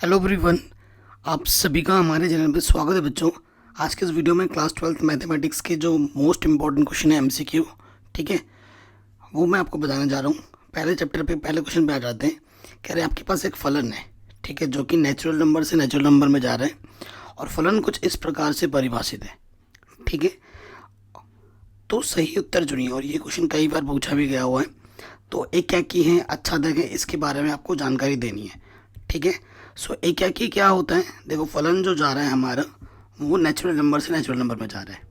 Hello everyone, आप सभी का हमारे चैनल पे स्वागत है बच्चों। आज के इस वीडियो में क्लास 12th मैथमेटिक्स के जो मोस्ट इंपॉर्टेंट क्वेश्चन है एमसीक्यू, ठीक है, वो मैं आपको बताने जा रहा हूँ। पहले चैप्टर पे पहले क्वेश्चन पे आ जाते हैं। कह रहे हैं आपके पास एक फलन है, ठीक है, जो कि नेचुरल नंबर से नेचुरल नंबर में जा रहा है और फलन कुछ इस प्रकार से परिभाषित है, ठीक है। तो सही उत्तर चुनिए, और ये क्वेश्चन कई बार पूछा भी गया हुआ है। तो एक क्या की है, अच्छा देखें, इसके बारे में आपको जानकारी देनी है, ठीक है। सो एक क्या की क्या होता है, देखो फलन जो जा रहा है हमारा वो नेचुरल नंबर से नेचुरल नंबर में जा रहा है,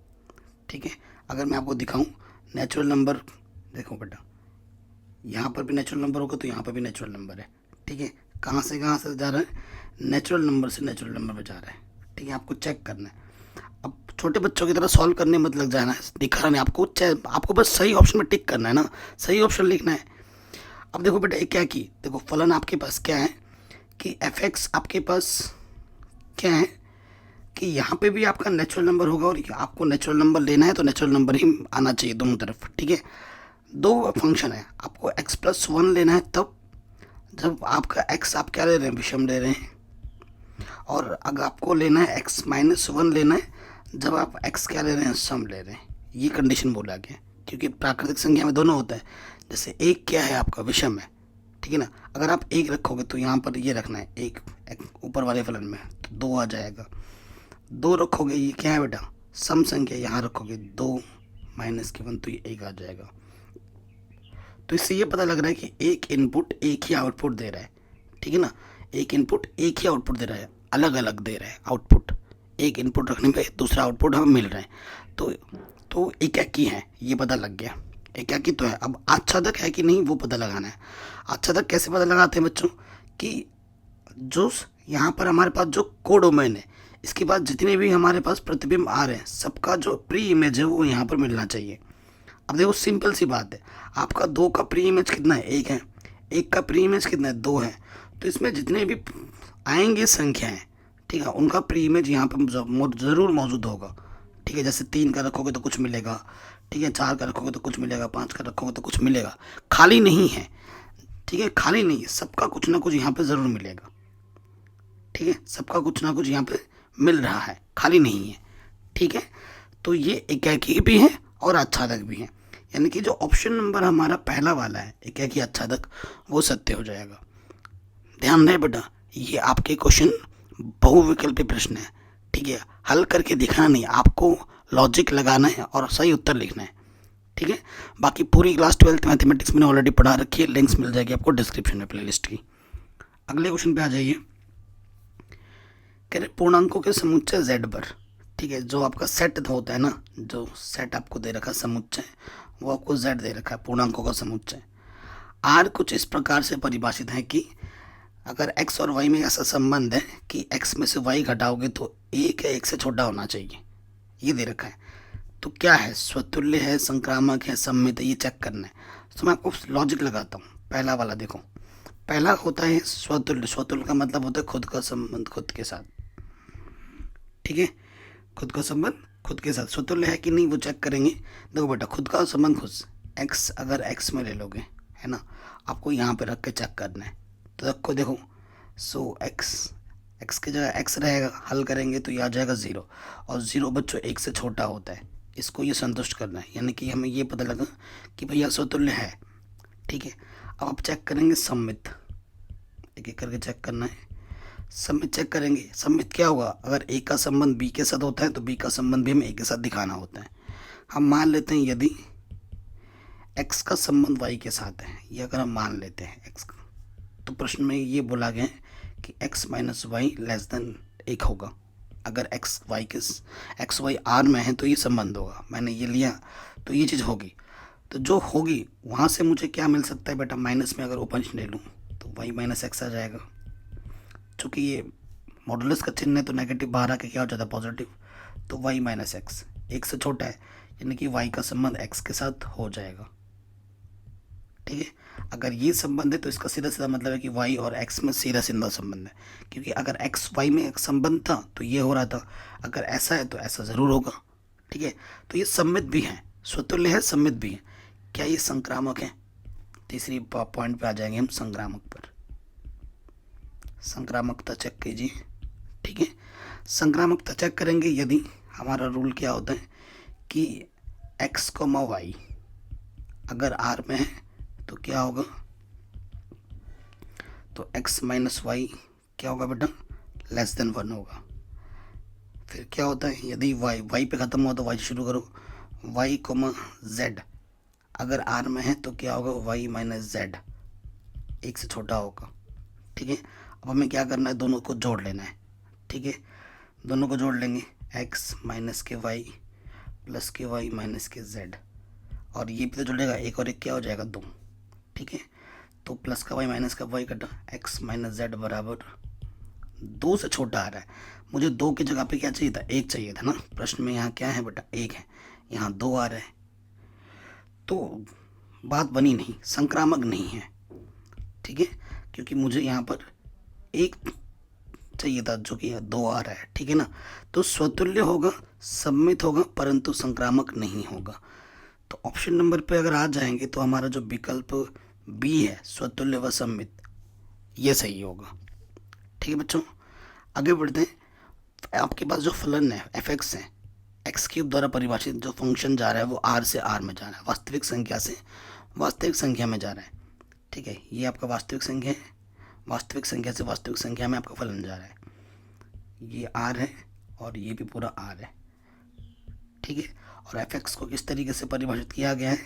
ठीक है। अगर मैं आपको दिखाऊं नेचुरल नंबर, देखो बेटा, यहाँ पर भी नेचुरल नंबर होगा तो यहाँ पर भी नेचुरल नंबर है, ठीक है। कहाँ से जा रहा है, नेचुरल नंबर से नेचुरल नंबर में जा रहा है, ठीक है। आपको चेक करना है। अब छोटे बच्चों की तरह सॉल्व करने मत लग जाना है, दिखा नहीं आपको, आपको बस सही ऑप्शन में टिक करना है ना, सही ऑप्शन लिखना है। अब देखो बेटा, एक क्या की, देखो फलन आपके पास क्या है कि एफ एक्स आपके पास क्या है कि यहाँ पे भी आपका नेचुरल नंबर होगा, और आपको नेचुरल नंबर लेना है तो नेचुरल नंबर ही आना चाहिए दोनों तरफ, ठीक है। दो फंक्शन है, आपको x प्लस वन लेना है तब जब आपका x आप क्या ले रहे हैं, विषम ले रहे हैं, और अगर आपको लेना है x माइनस वन लेना है जब आप x क्या ले रहे हैं, सम ले रहे हैं। ये कंडीशन बोला गया, क्योंकि प्राकृतिक संख्या में दोनों होता है। जैसे एक क्या है आपका, विषम है, ठीक है ना। अगर आप एक रखोगे तो यहाँ पर ये रखना है एक, ऊपर वाले फलन में तो दो आ जाएगा। दो रखोगे, ये क्या है बेटा, सम संख्या, यहाँ रखोगे दो माइनस के वन तो ये एक आ जाएगा। तो इससे ये पता लग रहा है कि एक इनपुट एक ही आउटपुट दे रहा है, ठीक है ना। एक इनपुट एक ही आउटपुट दे रहा है, अलग अलग दे रहा है आउटपुट। एक इनपुट रखने पे दूसरा आउटपुट हमें मिल रहा है। तो एक क्या की है ये पता लग गया, एक क्या की तो है। अब आच्छादक है कि नहीं वो पता लगाना है। आच्छादक कैसे पता लगाते हैं बच्चों, कि जो यहाँ पर हमारे पास जो कोडोमेन है, इसके बाद जितने भी हमारे पास प्रतिबिंब आ रहे हैं सबका जो प्री इमेज है वो यहाँ पर मिलना चाहिए। अब देखो सिंपल सी बात है, आपका दो का प्री इमेज कितना है, एक है, एक का प्री इमेज कितना है, दो है। तो इसमें जितने भी आएंगे संख्याएं, ठीक है, उनका प्री इमेज यहाँ पर ज़रूर मौजूद होगा, ठीक है। जैसे तीन का रखोगे तो कुछ मिलेगा, ठीक है, चार का रखोगे तो कुछ मिलेगा, पाँच का रखोगे तो कुछ मिलेगा, खाली नहीं है, ठीक है, खाली नहीं है, सबका कुछ ना कुछ यहाँ पे ज़रूर मिलेगा, ठीक है, सबका कुछ ना कुछ यहाँ पे मिल रहा है, खाली नहीं है, ठीक है। तो ये एकाकी भी है और आच्छादक भी है, यानी कि जो ऑप्शन नंबर हमारा पहला वाला है एकाकी आच्छादक, वो सत्य हो जाएगा। ध्यान रहे बेटा, ये आपके क्वेश्चन बहुविकल्पी प्रश्न है, ठीक है। हल करके दिखाना नहीं, आपको लॉजिक लगाना है और सही उत्तर लिखना है, ठीक है। बाकी पूरी क्लास 12th मैथमेटिक्स मैंने ऑलरेडी पढ़ा रखी है, लिंक्स मिल जाएगी आपको डिस्क्रिप्शन में प्लेलिस्ट की। अगले क्वेश्चन पे आ जाइए। कह रहे पूर्णांकों के समुच्चय z पर, ठीक है, जो आपका सेट होता है ना, जो सेट आपको दे रखा है समुच्चय, वो आपको z दे रखा है, पूर्णांकों का समुच्चय। r कुछ इस प्रकार से परिभाषित है कि अगर x और y में ऐसा संबंध है कि x में से y घटाओगे तो एक है, एक से छोटा होना चाहिए, ये दे रखा है। तो क्या है, स्वतुल्य है, संक्रामक है, सम्मित है, ये चेक करना है। तो मैं आपको लॉजिक लगाता हूँ। पहला वाला देखो, पहला होता है स्वतुल्य। स्वतुल्य का मतलब होता है खुद का संबंध खुद के साथ, ठीक है, खुद का संबंध खुद के साथ। स्वतुल्य है कि नहीं वो चेक करेंगे। देखो बेटा, खुद का संबंध खुद, एक्स अगर एक्स में ले लोगे, है ना, आपको यहाँ पे रख के चेक करना है। तो रखो, देखो, सो एक्स, एक्स की जगह एक्स रहेगा, हल करेंगे तो ये आ जाएगा ज़ीरो, और ज़ीरो बच्चों एक से छोटा होता है, इसको ये संतुष्ट करना है, यानी कि हमें ये पता लगा कि भैया स्वतुल्य है, ठीक है। अब आप चेक करेंगे सम्मित, एक एक करके चेक करना है। सम्मित चेक करेंगे, सम्मित क्या होगा, अगर ए का संबंध बी के साथ होता है तो बी का संबंध भी हमें ए के साथ दिखाना होता है। हम मान लेते हैं यदि एक्स का संबंध वाई के साथ है, ये अगर हम मान लेते हैं एक्स का, तो प्रश्न में ये बोला गया है कि X minus Y less than एक होगा। अगर एक्स वाई आर में है तो ये संबंध होगा, मैंने ये लिया तो ये चीज़ होगी। तो जो होगी वहाँ से मुझे क्या मिल सकता है बेटा, माइनस में अगर उपंश ले लूँ तो वाई माइनस एक्स आ जाएगा। चूँकि ये मॉडुलस का चिन्ह है तो नेगेटिव बाहर आके क्या हो जाता है, पॉजिटिव। तो वाई माइनस एक्स एक से छोटा है, यानी कि वाई का संबंध एक्स के साथ हो जाएगा, ठीक है। अगर ये संबंध है तो इसका सीधा सीधा मतलब है कि वाई और एक्स में सीधा सीधा संबंध है, क्योंकि अगर एक्स वाई में एक संबंध था तो ये हो रहा था, अगर ऐसा है तो ऐसा ज़रूर होगा, ठीक है। तो ये सम्मित भी है, स्वतुल्य है, सम्मित भी है। क्या ये संक्रामक है, तीसरी पॉइंट पे आ जाएंगे हम, संक्रामक पर। संक्रामकता चेक कीजिए। ठीक है, संक्रामकता चेक करेंगे यदि हमारा रूल क्या होता है कि x कोमा वाई अगर R में है तो क्या होगा, तो x माइनस वाई क्या होगा बेटा, लेस देन 1 होगा। फिर क्या होता है यदि y पे ख़त्म हुआ तो y शुरू करो, y कोमा z अगर R में है तो क्या होगा, y माइनस z एक से छोटा होगा। ठीक है, अब हमें क्या करना है, दोनों को जोड़ लेना है। ठीक है, दोनों को जोड़ लेंगे, x माइनस के वाई प्लस के वाई माइनस के z, और ये भी तो जुड़ेगा, एक और एक क्या हो जाएगा, 2। ठीक है, तो प्लस का वाई माइनस का वाई कटा, x माइनस जेड बराबर 2 से छोटा आ रहा है। मुझे 2 की जगह पे क्या चाहिए था, 1 चाहिए था ना। प्रश्न में यहाँ क्या है बेटा, 1 है, यहाँ 2 आ रहा है, तो बात बनी नहीं, संक्रामक नहीं है। ठीक है, क्योंकि मुझे यहाँ पर 1 चाहिए था जो कि 2 आ रहा है। ठीक है ना, तो स्वतुल्य होगा, सम्मित होगा, परंतु संक्रामक नहीं होगा। तो ऑप्शन नंबर पे अगर आ जाएंगे तो हमारा जो विकल्प बी है, स्वतुल्य व सम्मित, ये सही होगा। ठीक है बच्चों, आगे बढ़ते हैं। आपके पास जो फलन है एफ एक्स है, एक्स क्यूब द्वारा परिभाषित जो फंक्शन जा रहा है वो आर से आर में जा रहा है, वास्तविक संख्या से वास्तविक संख्या में जा रहा है। ठीक है, ये आपका वास्तविक संख्या है, वास्तविक संख्या से वास्तविक संख्या में आपका फलन जा रहा है, ये आर है और ये भी पूरा आर है। ठीक है, और एफ एक्स को किस तरीके से परिभाषित किया गया है,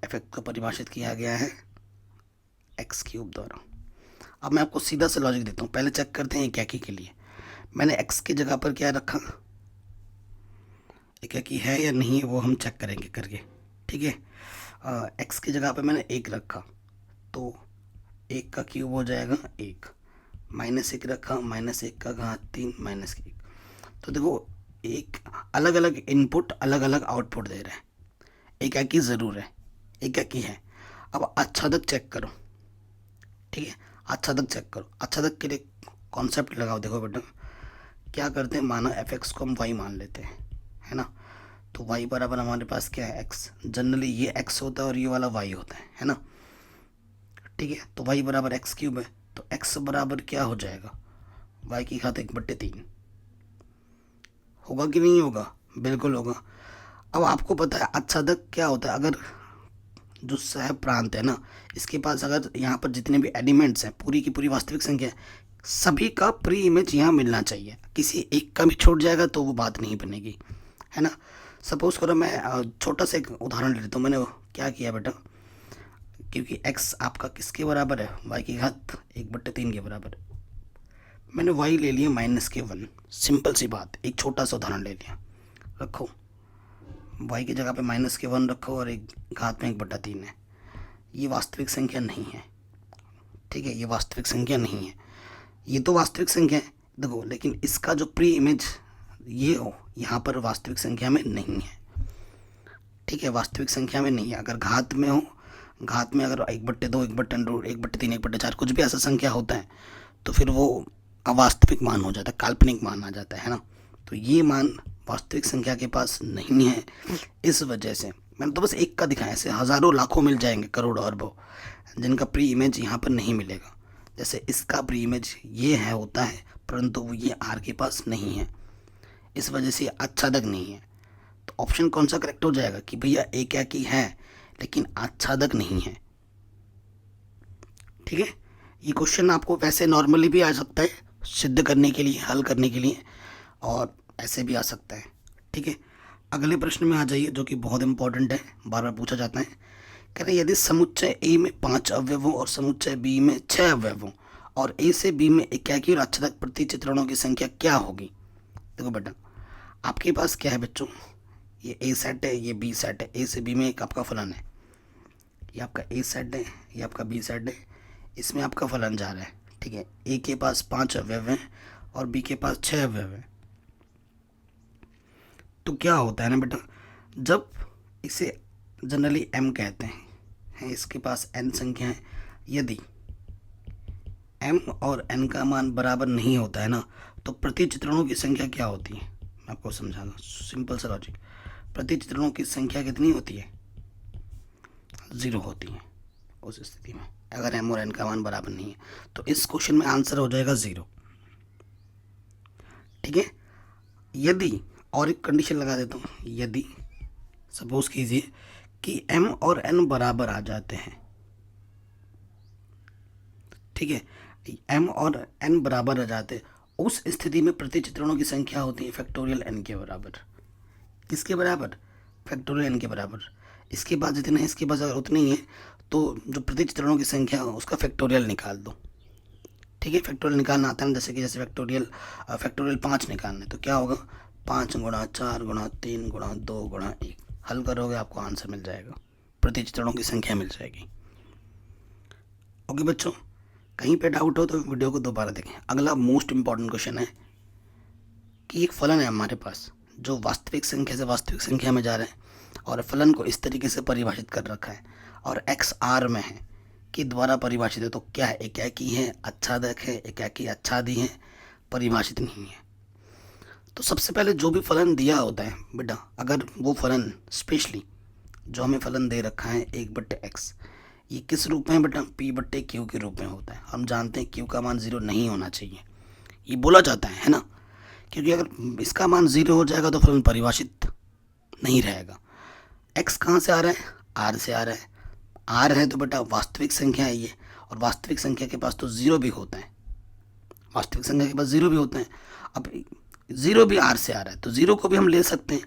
एफ एक्स को परिभाषित किया गया है एक्स क्यूब द्वारा। अब मैं आपको सीधा से लॉजिक देता हूँ, पहले चेक करते हैं एकाकी के लिए। मैंने x की जगह पर क्या रखा, एकाकी है या नहीं है वो हम चेक करेंगे करके। ठीक है, x की जगह पर मैंने 1 रखा तो 1 का क्यूब हो जाएगा 1, -1 रखा, -1 का घात 3 -1। तो देखो, एक अलग अलग इनपुट अलग अलग आउटपुट दे रहे हैं, एकाकी ज़रूर है, एकाकी है। अब आच्छादक चेक करो। ठीक है, आच्छादक चेक करो, आच्छादक के लिए कॉन्सेप्ट लगाओ। देखो बेटा, क्या करते हैं, माना एफ एक्स को हम वाई मान लेते हैं, है ना, तो वाई बराबर हमारे पास क्या है, एक्स। जनरली ये एक्स होता है और ये वाला वाई होता है ना। ठीक है, तो वाई बराबर एक्स क्यूब है, तो एक्स बराबर क्या हो जाएगा, वाई की घात 1/3 होगा कि नहीं होगा, बिल्कुल होगा। अब आपको पता है आच्छादक क्या होता है, अगर जो सह प्रांत है ना, इसके पास अगर यहाँ पर जितने भी एलिमेंट्स हैं, पूरी की पूरी वास्तविक संख्या है, सभी का प्री इमेज यहाँ मिलना चाहिए। किसी एक का भी छूट जाएगा तो वो बात नहीं बनेगी, है ना। सपोज करो मैं छोटा सा एक उदाहरण ले लेता हूँ। मैंने क्या किया बेटा, क्योंकि x आपका किसके बराबर है, y की घात 1/3 के बराबर, मैंने y ले लिया -1। सिंपल सी बात, एक छोटा सा उदाहरण ले लिया। रखो, y की जगह पे -1 रखो और एक घात में 1/3 है। ये वास्तविक संख्या नहीं है। ठीक है, ये वास्तविक संख्या नहीं है, ये तो वास्तविक संख्या है देखो, लेकिन इसका जो प्री इमेज ये हो यहाँ पर वास्तविक संख्या में नहीं है। ठीक है, वास्तविक संख्या में नहीं है। अगर घात में हो, घात में अगर 1/2 1/3 1/3 1/4 कुछ भी ऐसा संख्या होता है तो फिर वो अवास्तविक मान हो जाता है, काल्पनिक मान आ जाता है ना। तो ये मान वास्तविक संख्या के पास नहीं है। इस वजह से मैंने तो बस एक का दिखाया, ऐसे हज़ारों लाखों मिल जाएंगे, करोड़ों अरबों, जिनका प्री इमेज यहाँ पर नहीं मिलेगा। जैसे इसका प्री इमेज ये है होता है, परंतु वो ये आर के पास नहीं है, इस वजह से आच्छादक नहीं है। तो ऑप्शन कौन सा करेक्ट हो जाएगा कि भैया एकाकी है लेकिन आच्छादक नहीं है। ठीक है, ये क्वेश्चन आपको वैसे नॉर्मली भी आ सकता है सिद्ध करने के लिए, हल करने के लिए, और ऐसे भी आ सकता है। ठीक है, अगले प्रश्न में आ जाइए जो कि बहुत इंपॉर्टेंट है, बार बार पूछा जाता है। कह रहे यदि समुच्चय ए में 5 अवयवों और समुच्चय बी में 6 अवयवों और ए से बी में एकाकी और आच्छादक प्रतिचित्रणों की संख्या क्या होगी। देखो बेटा, आपके पास क्या है बच्चों, ये ए सेट है, ये बी सेट है, ए से बी में एक आपका फलन है, ये आपका ए सेट है, ये आपका बी सेट है, इसमें आपका फलन जा रहा है। ठीक है, ए के पास 5 अवयव हैं और बी के पास 6 अवयव हैं। तो क्या होता है ना बेटा, जब इसे जनरली m कहते हैं, इसके पास n संख्या है, यदि m और n का मान बराबर नहीं होता है ना, तो प्रतिचित्रणों की संख्या क्या होती है, मैं आपको समझाऊंगा। सिंपल सा लॉजिक, प्रतिचित्रणों की संख्या कितनी होती है, 0 होती है उस स्थिति में। अगर m और n का मान बराबर नहीं है। तो इस क्वेश्चन में आंसर हो जाएगा 0। ठीक है, यदि और एक कंडीशन लगा देता हूँ, यदि सपोज कीजिए कि m और n बराबर आ जाते हैं, ठीक है, m और n बराबर आ जाते हैं, उस स्थिति में प्रतिचित्रणों की संख्या होती है फैक्टोरियल n के बराबर। किसके बराबर? फैक्टोरियल n के बराबर। इसके बाद जितने हैं, इसके पास अगर उतने ही है तो जो प्रतिचित्रणों की संख्या है उसका फैक्टोरियल निकाल दो। ठीक है, फैक्टोरियल निकालना आता है ना, जैसे फैक्टोरियल 5 निकालना है तो क्या होगा, 5 गुणा 4 गुणा 3 गुणा 2 गुणा 1, हल करोगे आपको आंसर मिल जाएगा, प्रतिचित्रणों की संख्या मिल जाएगी। ओके बच्चों, कहीं पे डाउट हो तो वीडियो को दोबारा देखें। अगला मोस्ट इंपॉर्टेंट क्वेश्चन है कि एक फलन है हमारे पास जो वास्तविक संख्या से वास्तविक संख्या में जा रहा है और फलन को इस तरीके से परिभाषित कर रखा है और x r में है कि द्वारा परिभाषित है। तो क्या है, एकाकी है, आच्छादक है, एकाकी आच्छादी है, परिभाषित नहीं है। तो सबसे पहले जो भी फलन दिया होता है बेटा, अगर वो फलन स्पेशली जो हमें फलन दे रखा है 1/x, ये किस रूप में है बेटा, p/q के रूप में होता है। हम जानते हैं q का मान 0 नहीं होना चाहिए, ये बोला जाता है ना, क्योंकि अगर इसका मान 0 हो जाएगा तो फलन परिभाषित नहीं रहेगा। x कहाँ से आ रहा है, r से आ रहा है, r है तो बेटा वास्तविक संख्या है ये, और वास्तविक संख्या के पास तो 0 भी होता है, वास्तविक संख्या के पास 0 भी होते हैं। अब 0 भी r से आ रहा है तो 0 को भी हम ले सकते हैं।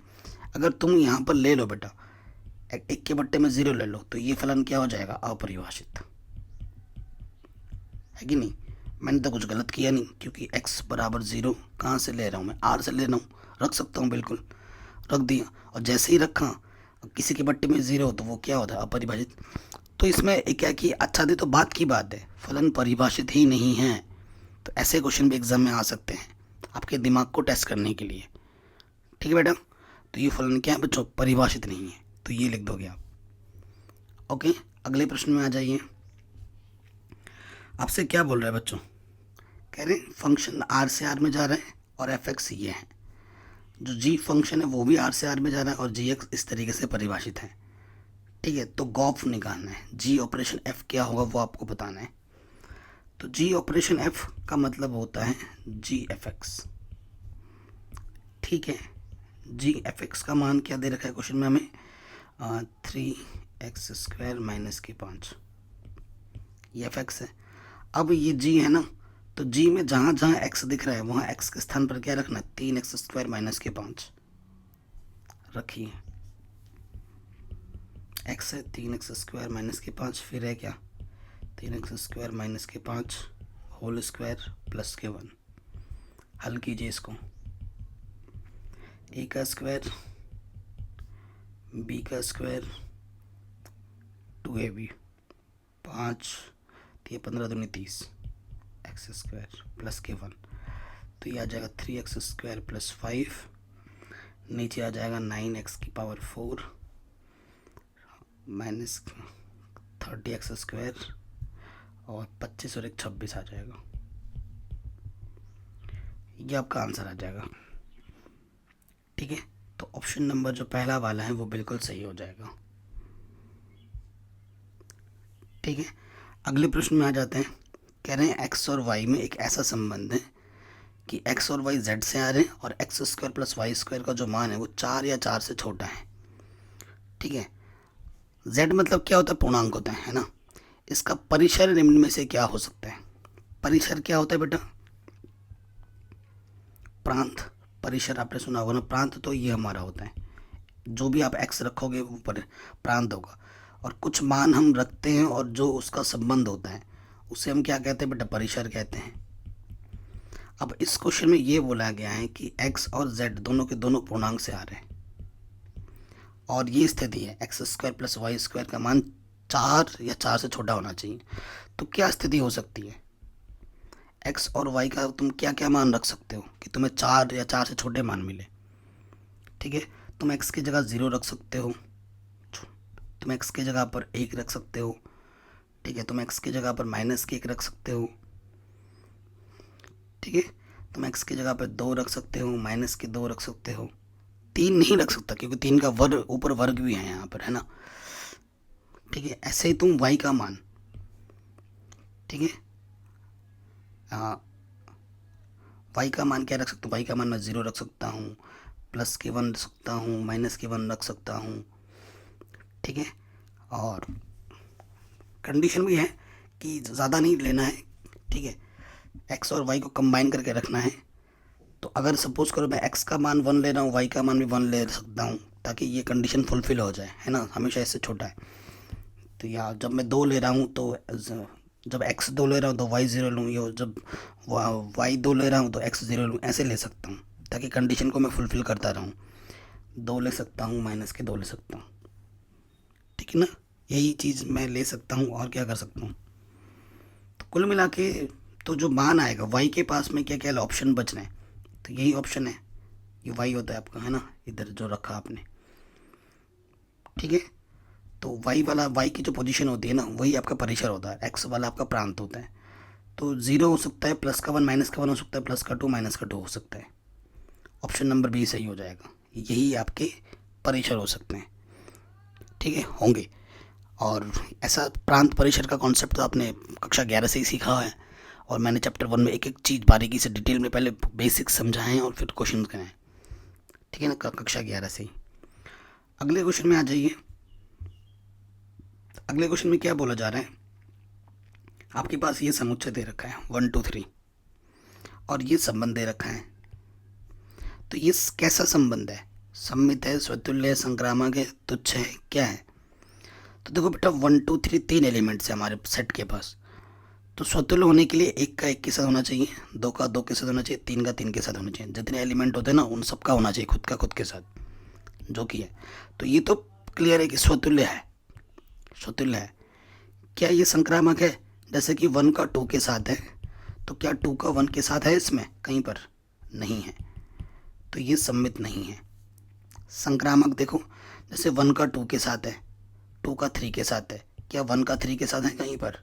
अगर तुम यहाँ पर ले लो बेटा 1 के बट्टे में 0 ले लो तो ये फलन क्या हो जाएगा, अपरिभाषित, है कि नहीं। मैंने तो कुछ गलत किया नहीं, क्योंकि x बराबर 0 कहाँ से ले रहा हूँ मैं, r से ले रहा हूँ, रख सकता हूँ, बिल्कुल रख दिया। और जैसे ही रखा किसी के बट्टे में 0 तो वो क्या होता है, अपरिभाषित। तो इसमें क्या कि अच्छा दे तो बात की बात है, फलन परिभाषित ही नहीं है। तो ऐसे क्वेश्चन भी एग्जाम में आ सकते हैं आपके दिमाग को टेस्ट करने के लिए। ठीक है बेटा, तो ये फलन क्या है बच्चों, परिभाषित नहीं है, तो ये लिख दोगे आप। ओके, अगले प्रश्न में आ जाइए। आपसे क्या बोल रहा है बच्चों, कह रहे हैं फंक्शन r से r में जा रहा है और fx ये है, जो g फंक्शन है वो भी r से r में जा रहा है और gx इस तरीके से परिभाषित है। ठीक है, तो गॉफ निकालना है, g ऑपरेशन f क्या होगा वो आपको बताना है। तो g ऑपरेशन f का मतलब होता है gfx। ठीक है, gfx का मान क्या दे रखा है क्वेश्चन में हमें, 3x² माइनस के 5, ये fx है। अब ये g है ना, तो g में जहाँ जहाँ x दिख रहा है वहाँ x के स्थान पर क्या रखना है, 3x² माइनस के 5 रखिए। x है 3x² माइनस के 5, फिर है क्या 3x² माइनस के 5 होल स्क्वायर प्लस के 1। हल कीजिए इसको, a का स्क्वायर b का स्क्वायर 2ab 5 15 दूनी 30 x² प्लस के 1, तो ये आ जाएगा 3x² प्लस 5, नीचे आ जाएगा 9x⁴ माइनस 30x² और 25 और 1 26 आ जाएगा। ये आपका आंसर आ जाएगा। ठीक है, तो ऑप्शन नंबर जो पहला वाला है वो बिल्कुल सही हो जाएगा। ठीक है, अगले प्रश्न में आ जाते हैं। कह रहे हैं x और y में एक ऐसा संबंध है कि x और y z से आ रहे हैं और x² प्लस y² का जो मान है वो 4 या 4 से छोटा है। ठीक है, z मतलब क्या होता है, पूर्णांक होता है ना। इसका परिसर निम्न में से क्या हो सकता है, परिसर क्या होता है बेटा, प्रांत। परिसर आपने सुना होगा ना, प्रांत तो ये हमारा होता है, जो भी आप x रखोगे वो प्रांत होगा। और कुछ मान हम रखते हैं और जो उसका संबंध होता है उसे हम क्या कहते हैं बेटा, परिसर कहते हैं। अब इस क्वेश्चन में ये बोला गया है कि x और z दोनों के दोनों पूर्णांक से आ रहे हैं और ये स्थिति है x² प्लस y² का मान 4 या 4 से छोटा होना चाहिए। तो क्या स्थिति हो सकती है, x और y का तुम क्या क्या मान रख सकते हो कि तुम्हें 4 या 4 से छोटे मान मिले। ठीक है, तुम x की जगह 0 रख सकते हो, तुम x की जगह पर 1 रख सकते हो। ठीक है, तुम x की जगह पर -1 रख सकते हो। ठीक है, तुम x की जगह पर 2 रख सकते हो, -2 रख सकते हो। 3 नहीं रख सकता क्योंकि 3 का वर्ग, ऊपर वर्ग भी है यहाँ पर, है ना। ठीक है, ऐसे ही तुम y का मान ठीक है। वाई का मान क्या रख सकता हूँ, वाई का मान मैं 0 रख सकता हूँ, प्लस के 1 रख सकता हूँ, माइनस के 1 रख सकता हूँ, ठीक है। और कंडीशन भी है कि ज़्यादा नहीं लेना है, ठीक है। एक्स और वाई को कंबाइन करके रखना है। तो अगर सपोज करो मैं एक्स का मान 1 ले रहा हूँ, वाई का मान भी 1 ले सकता हूँ, ताकि ये कंडीशन फुलफिल हो जाए, है ना, हमेशा इससे छोटा है। तो या जब मैं 2 ले रहा हूँ तो जब एक्स 2 ले रहा हूँ तो वाई 0 लूँ, या जब वाई 2 ले रहा हूँ तो एक्स 0 लूँ, ऐसे ले सकता हूँ ताकि कंडीशन को मैं फुलफिल करता रहूँ। 2 ले सकता हूँ, माइनस के 2 ले सकता हूँ, ठीक है ना। यही चीज़ मैं ले सकता हूँ और क्या कर सकता हूँ। तो कुल मिला के तो जो मान आएगा वाई के पास में क्या क्या ऑप्शन बच रहे हैं, तो यही ऑप्शन है, ये वाई होता है आपका, है ना, इधर जो रखा आपने, ठीक है। तो वाई वाला, वाई की जो पोजीशन होती है ना, वही आपका परिसर होता है, एक्स वाला आपका प्रांत होता है। तो 0 हो सकता है, प्लस का 1 माइनस का 1 हो सकता है, प्लस का 2 माइनस का 2 हो सकता है। ऑप्शन नंबर बी सही हो जाएगा, यही आपके परिसर हो सकते हैं, ठीक है, होंगे। और ऐसा प्रांत परिसर का कॉन्सेप्ट तो आपने कक्षा 11 से ही सीखा है, और मैंने चैप्टर 1 में एक एक चीज़ बारीकी से डिटेल में पहले बेसिक्स समझाए हैं और फिर क्वेश्चन कराए, ठीक है ना, कक्षा 11 से ही। अगले क्वेश्चन में आ जाइए। अगले क्वेश्चन में क्या बोला जा रहा है, आपके पास ये समुच्चय दे रखा है 1 2 3 और ये संबंध दे रखा है। तो ये कैसा संबंध है, सम्मित है, स्वतुल्य है, संक्रामक है, तुच्छ है, क्या है। तो देखो बेटा 1 2 3 3 एलिमेंट्स है हमारे सेट के पास। तो स्वतुल्य होने के लिए 1 का 1 के साथ होना चाहिए, 2 का 2 के साथ होना चाहिए, 3 का 3 के साथ होना चाहिए। जितने एलिमेंट होते हैं ना उन सब का होना चाहिए खुद का खुद के साथ, जो कि है। तो ये तो क्लियर है कि स्वतुल्य है, स्वतुल्य है। क्या ये संक्रामक है, जैसे कि 1 का 2 के साथ है, तो क्या 2 का 1 के साथ है इसमें कहीं पर, नहीं है, तो ये सम्मित नहीं है। संक्रामक देखो, जैसे 1 का 2 के साथ है, 2 का 3 के साथ है, क्या 1 का 3 के साथ है कहीं पर,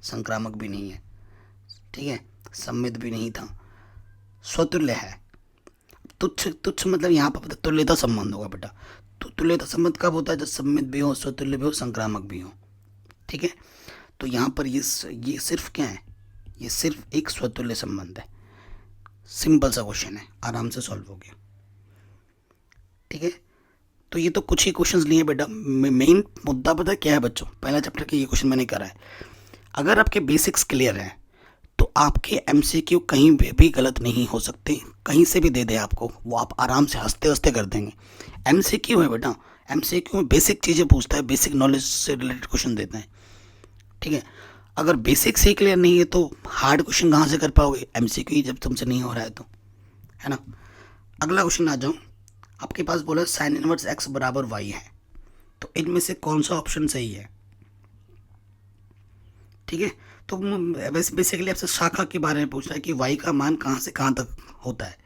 संक्रामक भी नहीं है, ठीक है, सम्मित भी नहीं था, स्वतुल्य है। तुच्छ, तुच्छ मतलब यहाँ पर तुल्यता संबंध होगा बेटा। तो तुल्यता संबंध कब होता है, जब सम्मित भी हो, स्वतुल्य भी हो, संक्रामक भी हो, ठीक है। तो यहाँ पर ये सिर्फ क्या है, ये सिर्फ एक स्वतुल्य संबंध है। सिंपल सा क्वेश्चन है, आराम से सॉल्व हो गया, ठीक है। तो ये तो कुछ ही क्वेश्चंस लिए बेटा, मेन मुद्दा पता क्या है बच्चों, पहला चैप्टर के ये क्वेश्चन मैंने करा है। अगर आपके बेसिक्स क्लियर हैं तो आपके एमसीक्यू कहीं भी गलत नहीं हो सकते, कहीं से भी दे दे आपको, वो आप आराम से हंसते हंसते कर देंगे। एमसीक्यू है बेटा, एमसीक्यू में बेसिक चीज़ें पूछता है, बेसिक नॉलेज से रिलेटेड क्वेश्चन देता है, ठीक है। अगर बेसिक्स ही क्लियर नहीं है तो हार्ड क्वेश्चन कहाँ से कर पाओगे, एमसीक्यू ही जब तुमसे नहीं हो रहा है तो, है ना। अगला क्वेश्चन आ जाओ, आपके पास बोला साइन इनवर्स एक्स बराबर वाई है, तो इनमें से कौन सा ऑप्शन सही है, ठीक है। तो वैसे बेसिकली आपसे शाखा के बारे में पूछ रहा है कि वाई का मान कहाँ से कहाँ तक होता है,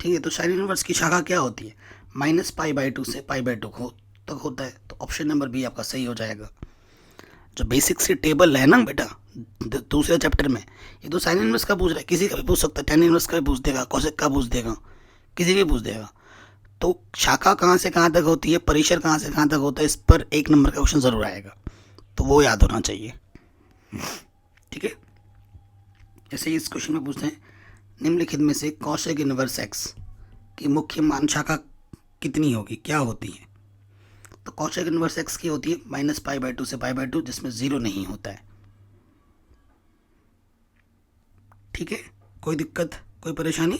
ठीक है। तो साइन इनवर्स की शाखा क्या होती है, -π/2 से π/2 तक होता है। तो ऑप्शन नंबर बी आपका सही हो जाएगा। जो बेसिक सी टेबल है ना बेटा दूसरे चैप्टर में, ये तो साइन इनवर्स का पूछ रहा है, किसी का भी पूछ सकता है, टेन इनवर्स का भी पूछ देगा, कोसेक का पूछ देगा, किसी भी पूछ देगा। तो शाखा कहाँ से कहाँ तक होती है, परिसर कहाँ से कहाँ तक होता है, इस पर 1 नंबर का क्वेश्चन जरूर आएगा, तो वो याद होना चाहिए, ठीक है। जैसे इस क्वेश्चन में पूछते हैं, निम्नलिखित में से कौशिक इनवर्स एक्स की मुख्य मान शाखा कितनी होगी, क्या होती है। तो कौशिक इनवर्स एक्स की होती है -π/2 से π/2, जिसमें 0 नहीं होता है, ठीक है। कोई दिक्कत कोई परेशानी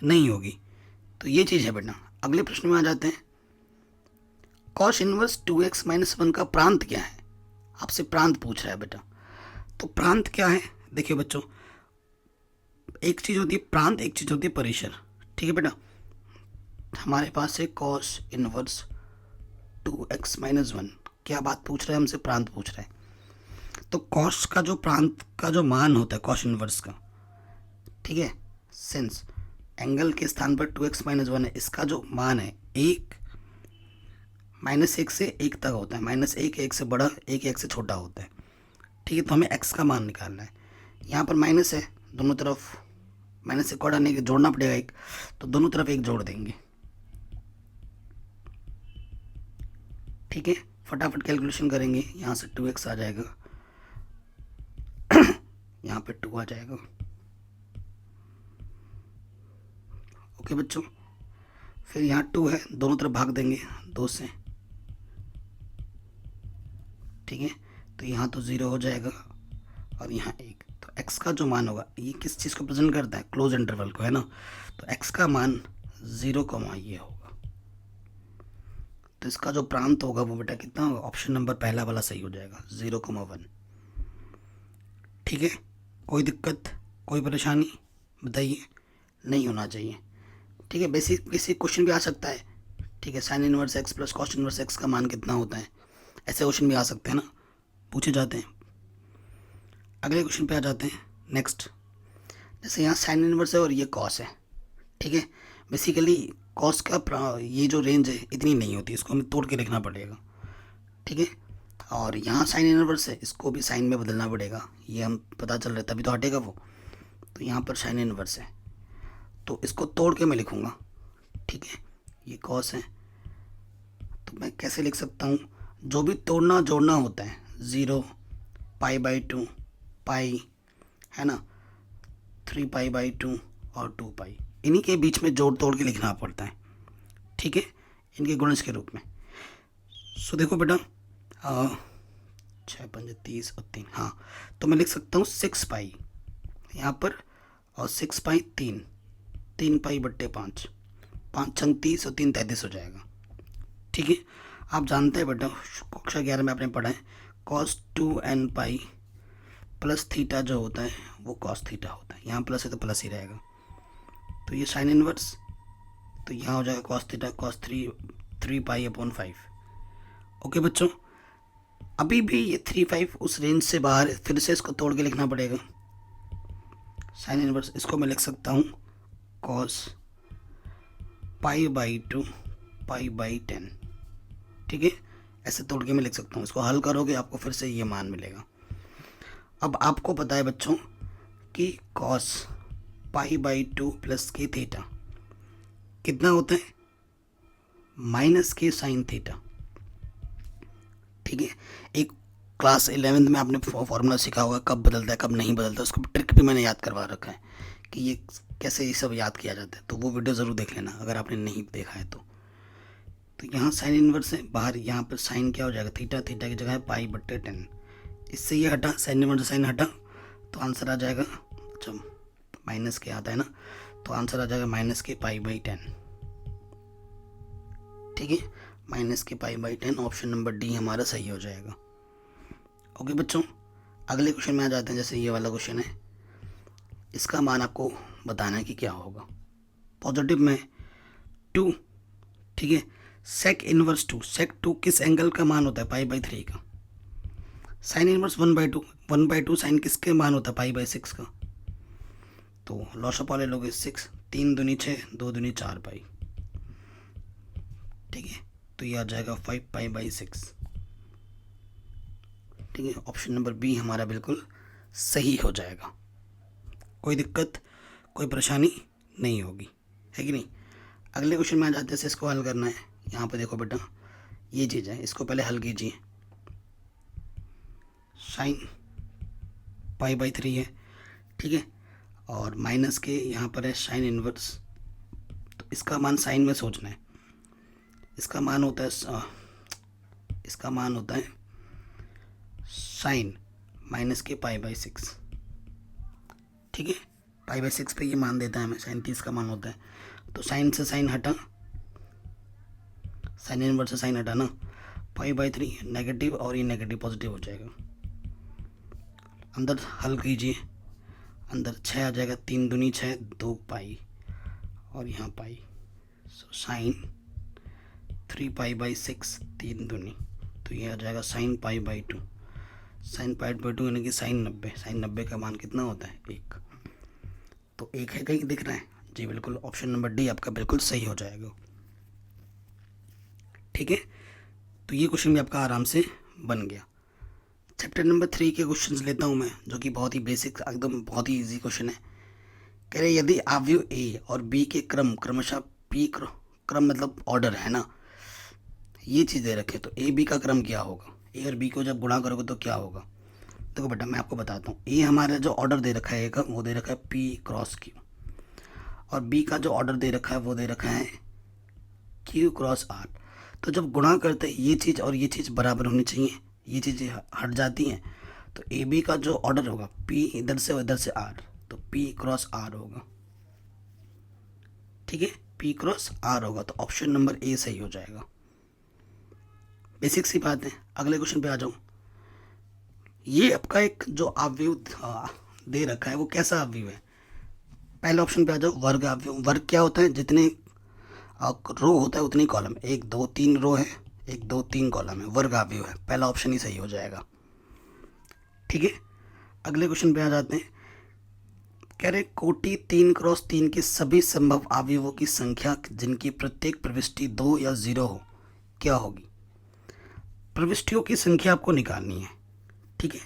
नहीं होगी। तो ये चीज़ है बेटा। अगले प्रश्न में आ जाते हैं, कॉस इनवर्स 2x - 1 का प्रांत क्या है, आपसे प्रांत पूछ रहा है बेटा। तो प्रांत क्या है, देखिए बच्चों, एक चीज़ होती है प्रांत, एक चीज़ होती है परिसर, ठीक है बेटा। हमारे पास है कॉस इनवर्स 2x - 1, क्या बात पूछ रहा है हमसे, प्रांत पूछ रहा है। तो कॉस का जो प्रांत का जो मान होता है कॉस इनवर्स का, ठीक है, सिंस एंगल के स्थान पर 2x - 1 है, इसका जो मान है 1 -1 से 1 तक होता है, -1 1 से बड़ा, 1 1 से छोटा होता है, ठीक है। तो हमें x का मान निकालना है। यहाँ पर माइनस है, दोनों तरफ माइनस से कोड आने के जोड़ना पड़ेगा एक, तो दोनों तरफ 1 जोड़ देंगे, ठीक है। फटाफट कैलकुलेशन करेंगे, यहाँ से 2x आ जाएगा यहाँ पे 2 आ जाएगा। ओके बच्चों, फिर यहाँ 2 है, दोनों तरफ भाग देंगे 2 से, ठीक है। तो यहाँ तो 0 हो जाएगा और यहाँ 1। तो x का जो मान होगा, ये किस चीज़ को प्रेजेंट करता है, क्लोज इंटरवल को, है ना। तो x का मान 0, ये होगा। तो इसका जो प्रांत होगा वो बेटा कितना होगा, ऑप्शन नंबर पहला वाला सही हो जाएगा, 0,1। ठीक है, कोई दिक्कत, कोई परेशानी बताइए, नहीं होना चाहिए। ठीक है, बेसिक क्वेश्चन भी आ सकता है। ठीक है, sine inverse x plus cos inverse x का मान कितना होता है, ऐसे क्वेश्चन भी आ सकते हैं ना, पूछे जाते हैं। अगले क्वेश्चन पे आ जाते हैं। नेक्स्ट, जैसे यहाँ साइन इनवर्स है और ये कॉस है। ठीक है, बेसिकली कॉस का ये जो रेंज है इतनी नहीं होती, इसको हमें तोड़ के लिखना पड़ेगा। ठीक है, और यहाँ साइन इनवर्स है, इसको भी साइन में बदलना पड़ेगा, ये हम पता चल रहा है, तभी तो हटेगा वो। तो यहाँ पर साइन इनवर्स है, तो इसको तोड़ के मैं लिखूँगा। ठीक है, ये कॉस है, तो मैं कैसे लिख सकता हूँ, जो भी तोड़ना जोड़ना होता है, 0, π/2, पाई, है ना, 3π/2 और 2π, इन्हीं के बीच में जोड़ तोड़ के लिखना पड़ता है। ठीक है, इनके गुणज के रूप में। सो देखो बेटा, 6 5 30 और 3, हाँ, तो मैं लिख सकता हूँ 6π यहाँ पर, और 6π 3π/5, 5 छंग 30 और 3 33 हो जाएगा। ठीक है, आप जानते हैं बेटा, कक्षा 11 में आपने पढ़ा है, cos 2nπ प्लस थीटा जो होता है वो cos थीटा होता है। यहाँ प्लस है तो प्लस ही रहेगा। तो ये साइन इनवर्स, तो यहाँ हो जाएगा cos थीटा cos 3π/5। ओके बच्चों, अभी भी ये 3/5 उस रेंज से बाहर है, फिर से इसको तोड़ के लिखना पड़ेगा। साइन इनवर्स, इसको मैं लिख सकता हूँ cos π/2 π/10। ठीक है, ऐसे तोड़ के मैं लिख सकता हूँ। इसको हल करोगे आपको फिर से ये मान मिलेगा। अब आपको पता है बच्चों कि cos π/2 प्लस के थीटा कितना होता है, माइनस के साइन थीटा। ठीक है, एक क्लास 11th में आपने फॉर्मूला सीखा होगा, कब बदलता है कब नहीं बदलता, उसको ट्रिक भी मैंने याद करवा रखा है कि ये कैसे ये सब याद किया जाता है। तो वो वीडियो ज़रूर देख लेना अगर आपने नहीं देखा है तो। यहाँ साइन इनवर्स है, बाहर यहाँ पर साइन क्या हो जाएगा, थीटा, थीटा की जगह है π/10। इससे ये हटा, साइन इनवर्स साइन हटा, तो आंसर आ जाएगा, अच्छा माइनस के आता है ना, तो आंसर आ जाएगा माइनस के π/10। ठीक है, माइनस के π/10, ऑप्शन नंबर डी हमारा सही हो जाएगा। ओके बच्चों, अगले क्वेश्चन में आ जाते हैं। जैसे ये वाला क्वेश्चन है, इसका मान आपको बताना है कि क्या होगा। पॉजिटिव में 2, ठीक है, सेक इनवर्स 2, सेक 2 किस एंगल का मान होता है, π/3 का। साइन इनवर्स 1/2, 1/2 साइन किसके मान होता है, π/6 का। तो लॉसअप वाले लोग 6, 3 दूनी 6, 2 दूनी 4π। ठीक है, तो ये आ जाएगा 5π/6। ठीक है, ऑप्शन नंबर बी हमारा बिल्कुल सही हो जाएगा। कोई दिक्कत, कोई परेशानी नहीं होगी, है कि नहीं। अगले क्वेश्चन में आ जाते हैं, इसको हल करना है। यहाँ पे देखो बेटा, ये चीज़ है, इसको पहले हल कीजिए। साइन π/3 है, ठीक है, और माइनस के यहाँ पर है साइन इनवर्स, तो इसका मान साइन में सोचना है। इसका मान होता है साइन माइनस के π/6। ठीक है, π/6 पे ये मान देता है हमें, साइन 30 का मान होता है। तो साइन से साइन हटा, साइन इनवर्स से साइन हटा ना, π/3 नेगेटिव और ये नेगेटिव पॉजिटिव हो जाएगा। अंदर हल कीजिए, अंदर 6 आ जाएगा, 3 दूनी 6, 2π और यहाँ π। सो साइन 3π/6, 3 दूनी, तो ये आ जाएगा साइन π/2। साइन π/2 यानी कि साइन 90, साइन 90 का मान कितना होता है, 1। तो 1 है, कहीं दिख रहा है जी, बिल्कुल ऑप्शन नंबर डी आपका बिल्कुल सही हो जाएगा। ठीक है, तो ये क्वेश्चन भी आपका आराम से बन गया। चैप्टर नंबर 3 के क्वेश्चंस लेता हूँ मैं, जो कि बहुत ही बेसिक, एकदम बहुत ही इजी क्वेश्चन है। कह रहे यदि अवयव ए और बी के क्रम क्रमशः पी क्रम मतलब ऑर्डर है ना, ये चीज़ दे रखे, तो ए बी का क्रम क्या होगा, ए और बी को जब गुणा करोगे तो क्या होगा। देखो बेटा मैं आपको बताता हूँ, ये हमारा जो ऑर्डर दे रखा है ए का वो दे रखा है P क्रॉस Q, और B का जो ऑर्डर दे रखा है वो दे रखा है Q क्रॉस R। तो जब गुणा करते हैं ये चीज़ और ये चीज़ बराबर होनी चाहिए, ये चीज़ें हट जाती हैं, तो ए बी का जो ऑर्डर होगा P इधर से और इधर से R, तो P क्रॉस R होगा। ठीक है, P क्रॉस R होगा, तो ऑप्शन नंबर ए सही हो जाएगा। बेसिक सी बात है। अगले क्वेश्चन पे आ जाऊँ। ये आपका एक जो अवयव दे रखा है वो कैसा अवयव है? पहले ऑप्शन पे आ जाओ, वर्ग अवयव। वर्ग क्या होता है? जितने रो होता है उतनी कॉलम। 1 2 3 रो है, 1 2 3 कॉलम है, वर्ग अवयव है। पहला ऑप्शन ही सही हो जाएगा। ठीक है, अगले क्वेश्चन पे आ जाते हैं। कह रहे कोटि 3 क्रॉस 3 के सभी संभव अवयवों की संख्या जिनकी प्रत्येक प्रविष्टि 2 या 0 हो क्या होगी? प्रविष्टियों की संख्या आपको निकालनी है। ठीक है,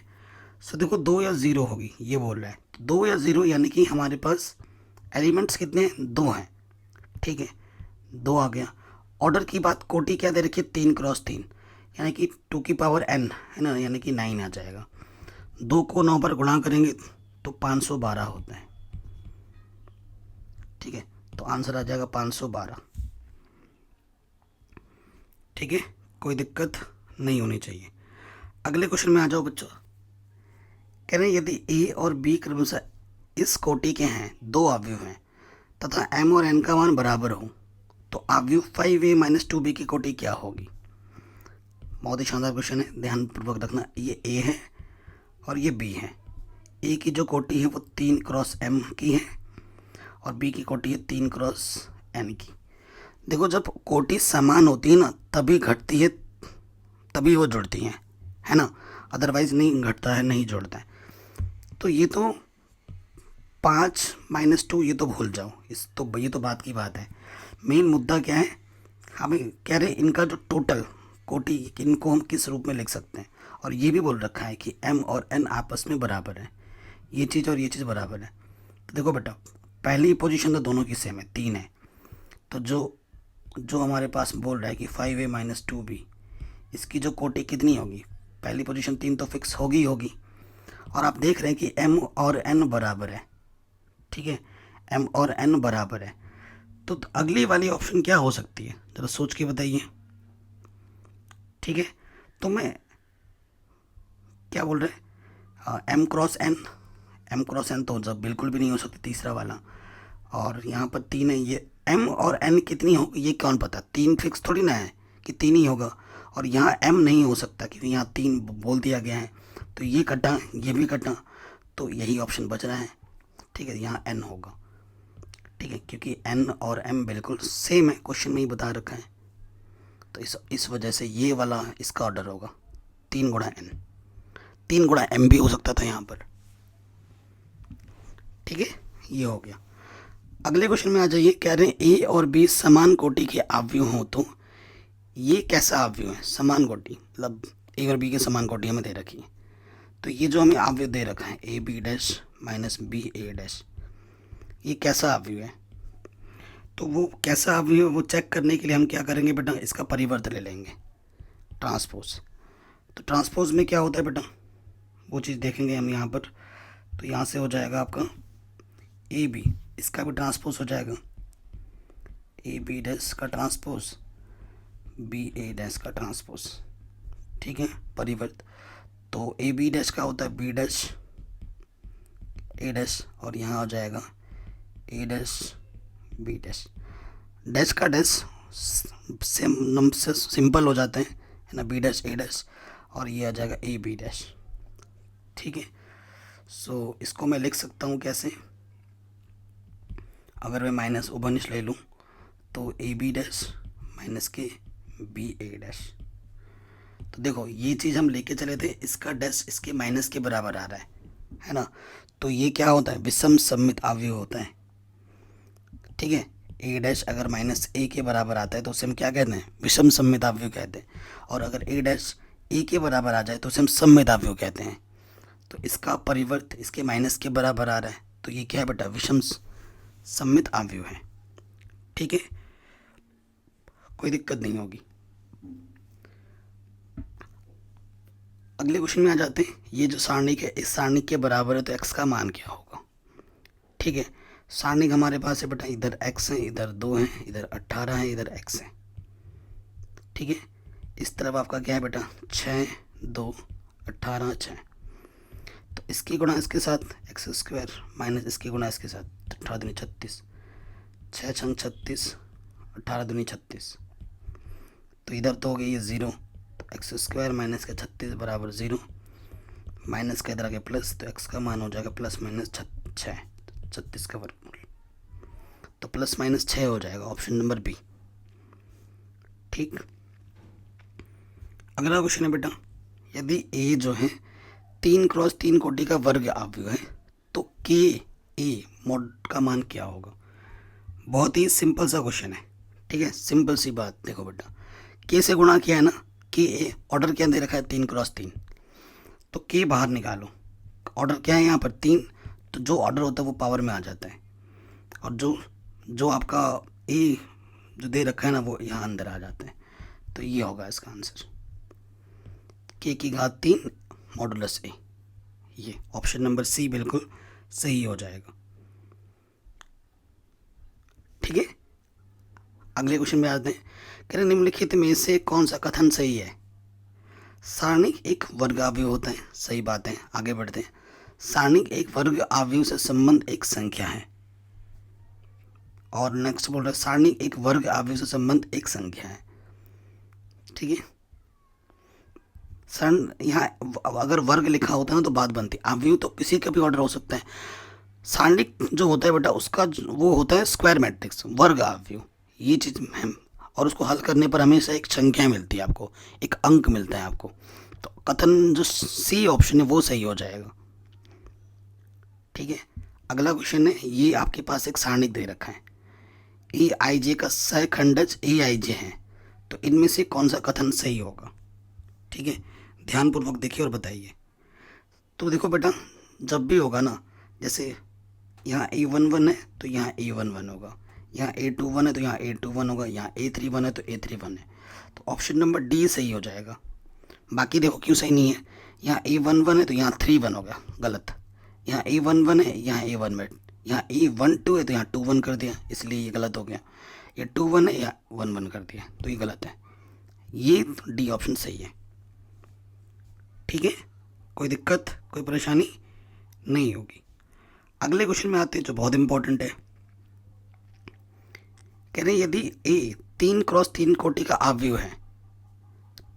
सो देखो 2 या 0 होगी ये बोल रहा है, तो 2 या 0 यानी कि हमारे पास एलिमेंट्स कितने हैं? 2 हैं। ठीक है, 2 आ गया। ऑर्डर की बात, कोटि क्या दे रखी है? 3 क्रॉस 3, यानी कि 2 की पावर n है ना, यानी कि 9 आ जाएगा। 2 को 9 पर गुणा करेंगे तो 512 होता है। ठीक है, तो आंसर आ जाएगा 512। ठीक है, कोई दिक्कत नहीं होनी चाहिए। अगले क्वेश्चन में आ जाओ बच्चों। कह रहे हैं यदि ए और बी क्रमशः इस कोटि के हैं, 2 अवयव हैं तथा m और n का मान बराबर हो, तो अवयव 5a माइनस 2b की कोटि क्या होगी? बहुत ही शानदार क्वेश्चन है, ध्यानपूर्वक रखना। ये a है और ये b है। a की जो कोटि है वो 3 क्रॉस m की है और b की कोटि है 3 क्रॉस n की। देखो जब कोटि समान होती है ना तभी घटती है, तभी वो जुड़ती हैं, है ना, अदरवाइज नहीं घटता है, नहीं जुड़ता है। तो ये तो 5 माइनस 2 ये तो भूल जाओ, ये तो बात की बात है। मेन मुद्दा क्या है, हमें कह रहे इनका जो टोटल कोटि, इनको हम किस रूप में लिख सकते हैं, और ये भी बोल रखा है कि m और n आपस में बराबर है, ये चीज़ और ये चीज़ बराबर है। तो देखो बेटा पहली पोजीशन तो दोनों की सेम है, 3 है, तो जो हमारे पास बोल रहा है कि 5a माइनस 2b, इसकी जो कोटि कितनी होगी? पहली पोजीशन 3 तो फिक्स होगी होगी, और आप देख रहे हैं कि m और n बराबर है। ठीक है, m और n बराबर है, तो अगली वाली ऑप्शन क्या हो सकती है, जरा सोच के बताइए। ठीक है, तो मैं क्या बोल रहे हैं, m क्रॉस n तो जब बिल्कुल भी नहीं हो सकती, तीसरा वाला। और यहाँ पर 3 है, ये m और n कितनी होगी ये कौन पता? 3 फिक्स थोड़ी ना है कि 3 ही होगा, और यहाँ m नहीं हो सकता क्योंकि यहाँ 3 बोल दिया गया है, तो ये कटा, ये भी कटा, तो यही ऑप्शन बच रहा है। ठीक है, यहाँ n होगा। ठीक है, क्योंकि n और m बिल्कुल सेम है, क्वेश्चन में ही बता रखा है, तो इस वजह से ये वाला इसका ऑर्डर होगा 3 गुणा n। 3 गुणा m भी हो सकता था यहाँ पर। ठीक है, ये हो गया। अगले क्वेश्चन में आ जाइए। कह रहे हैं ए और बी समान कोटि के अवयव हो तो ये कैसा अवयव है? समान कोटि मतलब ए और बी के समान कोटि हमें दे रखी है, तो ये जो हमें अवयव दे रखा है A B dash minus B A dash, ये कैसा अवयव है? तो वो कैसा अवयव वो चेक करने के लिए हम क्या करेंगे बेटा, इसका परिवर्त ले लेंगे, ट्रांसपोज। तो ट्रांसपोज में क्या होता है बेटा, वो चीज़ देखेंगे हम यहाँ पर। तो यहाँ से हो जाएगा आपका ए बी, इसका भी ट्रांसपोज हो जाएगा, ए बी डैश का ट्रांसपोज बी ए डैश का ट्रांसपोज। ठीक है, परिवर्त। तो ए बी डैश का होता है बी डैश ए डैश, और यहाँ हो जाएगा ए डैश बी डैश। डैश का डैश सेम से सिंपल हो जाते हैं, है ना, बी डैश ए डैश, और ये आ जाएगा ए बी डैश। ठीक है, सो इसको मैं लिख सकता हूँ कैसे, अगर मैं माइनस उभनिश ले लूँ तो ए बी डैश माइनस के बी ए डैश। तो देखो ये चीज़ हम लेके चले थे, इसका डैश इसके माइनस के बराबर आ रहा है ना, तो ये क्या होता है? विषम सममित अवयव होता है। ठीक है, ए डैश अगर माइनस ए के बराबर आता है तो उसे हम क्या कहते हैं? विषम सममित अवयव कहते हैं, और अगर ए डैश ए के बराबर आ जाए तो उसे हम सममित अवयव कहते हैं। तो इसका परिवर्त इसके माइनस के बराबर आ रहा है, तो ये क्या है बेटा? विषम सममित अवयव है। ठीक है, कोई दिक्कत नहीं होगी। अगले क्वेश्चन में आ जाते हैं। ये जो सारणी है इस सारणी के बराबर है तो x का मान क्या होगा। ठीक है, सारणी हमारे पास है बेटा, इधर x है, इधर 2 है, इधर 18 है, इधर x है। ठीक है, इस तरफ आपका क्या है बेटा, 6 2 18 6। तो इसकी गुणा इसके साथ एक्स स्क्वायर माइनस इसकी गुणा इसके साथ 18 दूनी 36, 6 छंग 36, 18 दूनी 36। तो इधर तो हो गई ये 0, तो एक्स स्क्वायर माइनस का 36 बराबर 0, माइनस का इधर आ गया प्लस, तो एक्स का मान हो जाएगा प्लस माइनस 6, 36 का वर्गमूल, तो प्लस माइनस 6 हो जाएगा, ऑप्शन नंबर बी। ठीक, अगला क्वेश्चन है बेटा, यदि ए जो है 3x3 कोटि का वर्ग आव्यूह है तो के ए मॉड का मान क्या होगा। बहुत ही सिंपल सा क्वेश्चन है। ठीक है, सिंपल सी बात, देखो बेटा, के से गुणा किया है ना, के ए ऑर्डर क्या दे रखा है 3x3, तो के बाहर निकालो, ऑर्डर क्या है यहाँ पर 3, तो जो ऑर्डर होता है वो पावर में आ जाता है, और जो आपका ए जो दे रखा है ना वो यहाँ अंदर आ जाता है। तो ये होगा इसका आंसर, के की घात 3 मॉडुलस ए, ये ऑप्शन नंबर सी बिल्कुल सही हो जाएगा। ठीक है, अगले क्वेश्चन में आते हैं। कह रहे निम्नलिखित में से कौन सा कथन सही है। सारणिक एक वर्ग आव्यूह होता है, सही बात है, आगे बढ़ते हैं। सारणिक एक वर्ग आव्यूह से संबंध एक संख्या है, और नेक्स्ट बोल रहा है सारणिक एक वर्ग आव्यूह से संबंध एक संख्या है। ठीक है, सरण यहाँ अगर वर्ग लिखा होता है ना तो बात बनती है, आव्यूह तो किसी का भी ऑर्डर हो सकता है। सारणिक जो होता है बेटा उसका वो होता है स्क्वायर मैट्रिक्स, वर्ग आव्यूह, ये चीज़ है, और उसको हल करने पर हमेशा एक संख्या मिलती है आपको, एक अंक मिलता है आपको। तो कथन जो सी ऑप्शन है वो सही हो जाएगा। ठीक है, अगला क्वेश्चन है, ये आपके पास एक सारणिक दे रखा है, ए आई जे का सहखंडज ए आई जे है, तो इनमें से कौन सा कथन सही होगा। ठीक है, ध्यानपूर्वक देखिए और बताइए। तो देखो बेटा, जब भी होगा ना, जैसे यहाँ A11 है तो यहाँ A11 होगा, यहाँ A21 है तो यहाँ A21 होगा, यहाँ A31 है तो A31 है, तो ऑप्शन नंबर डी सही हो जाएगा। बाकी देखो क्यों सही नहीं है, यहाँ A11 है तो यहाँ 31 होगा, गलत, यहाँ A11 है यहाँ A1 है, यहाँ A12 है तो यहाँ 21 कर दिया, इसलिए ये गलत हो गया, ये 21 है या 11 कर दिया, तो ये गलत है, ये डी ऑप्शन सही है। ठीक है, कोई दिक्कत कोई परेशानी नहीं होगी। अगले क्वेश्चन में आते हैं जो बहुत इंपॉर्टेंट है। कह रहे हैं यदि ए 3x3 कोटि का आव्यूह है,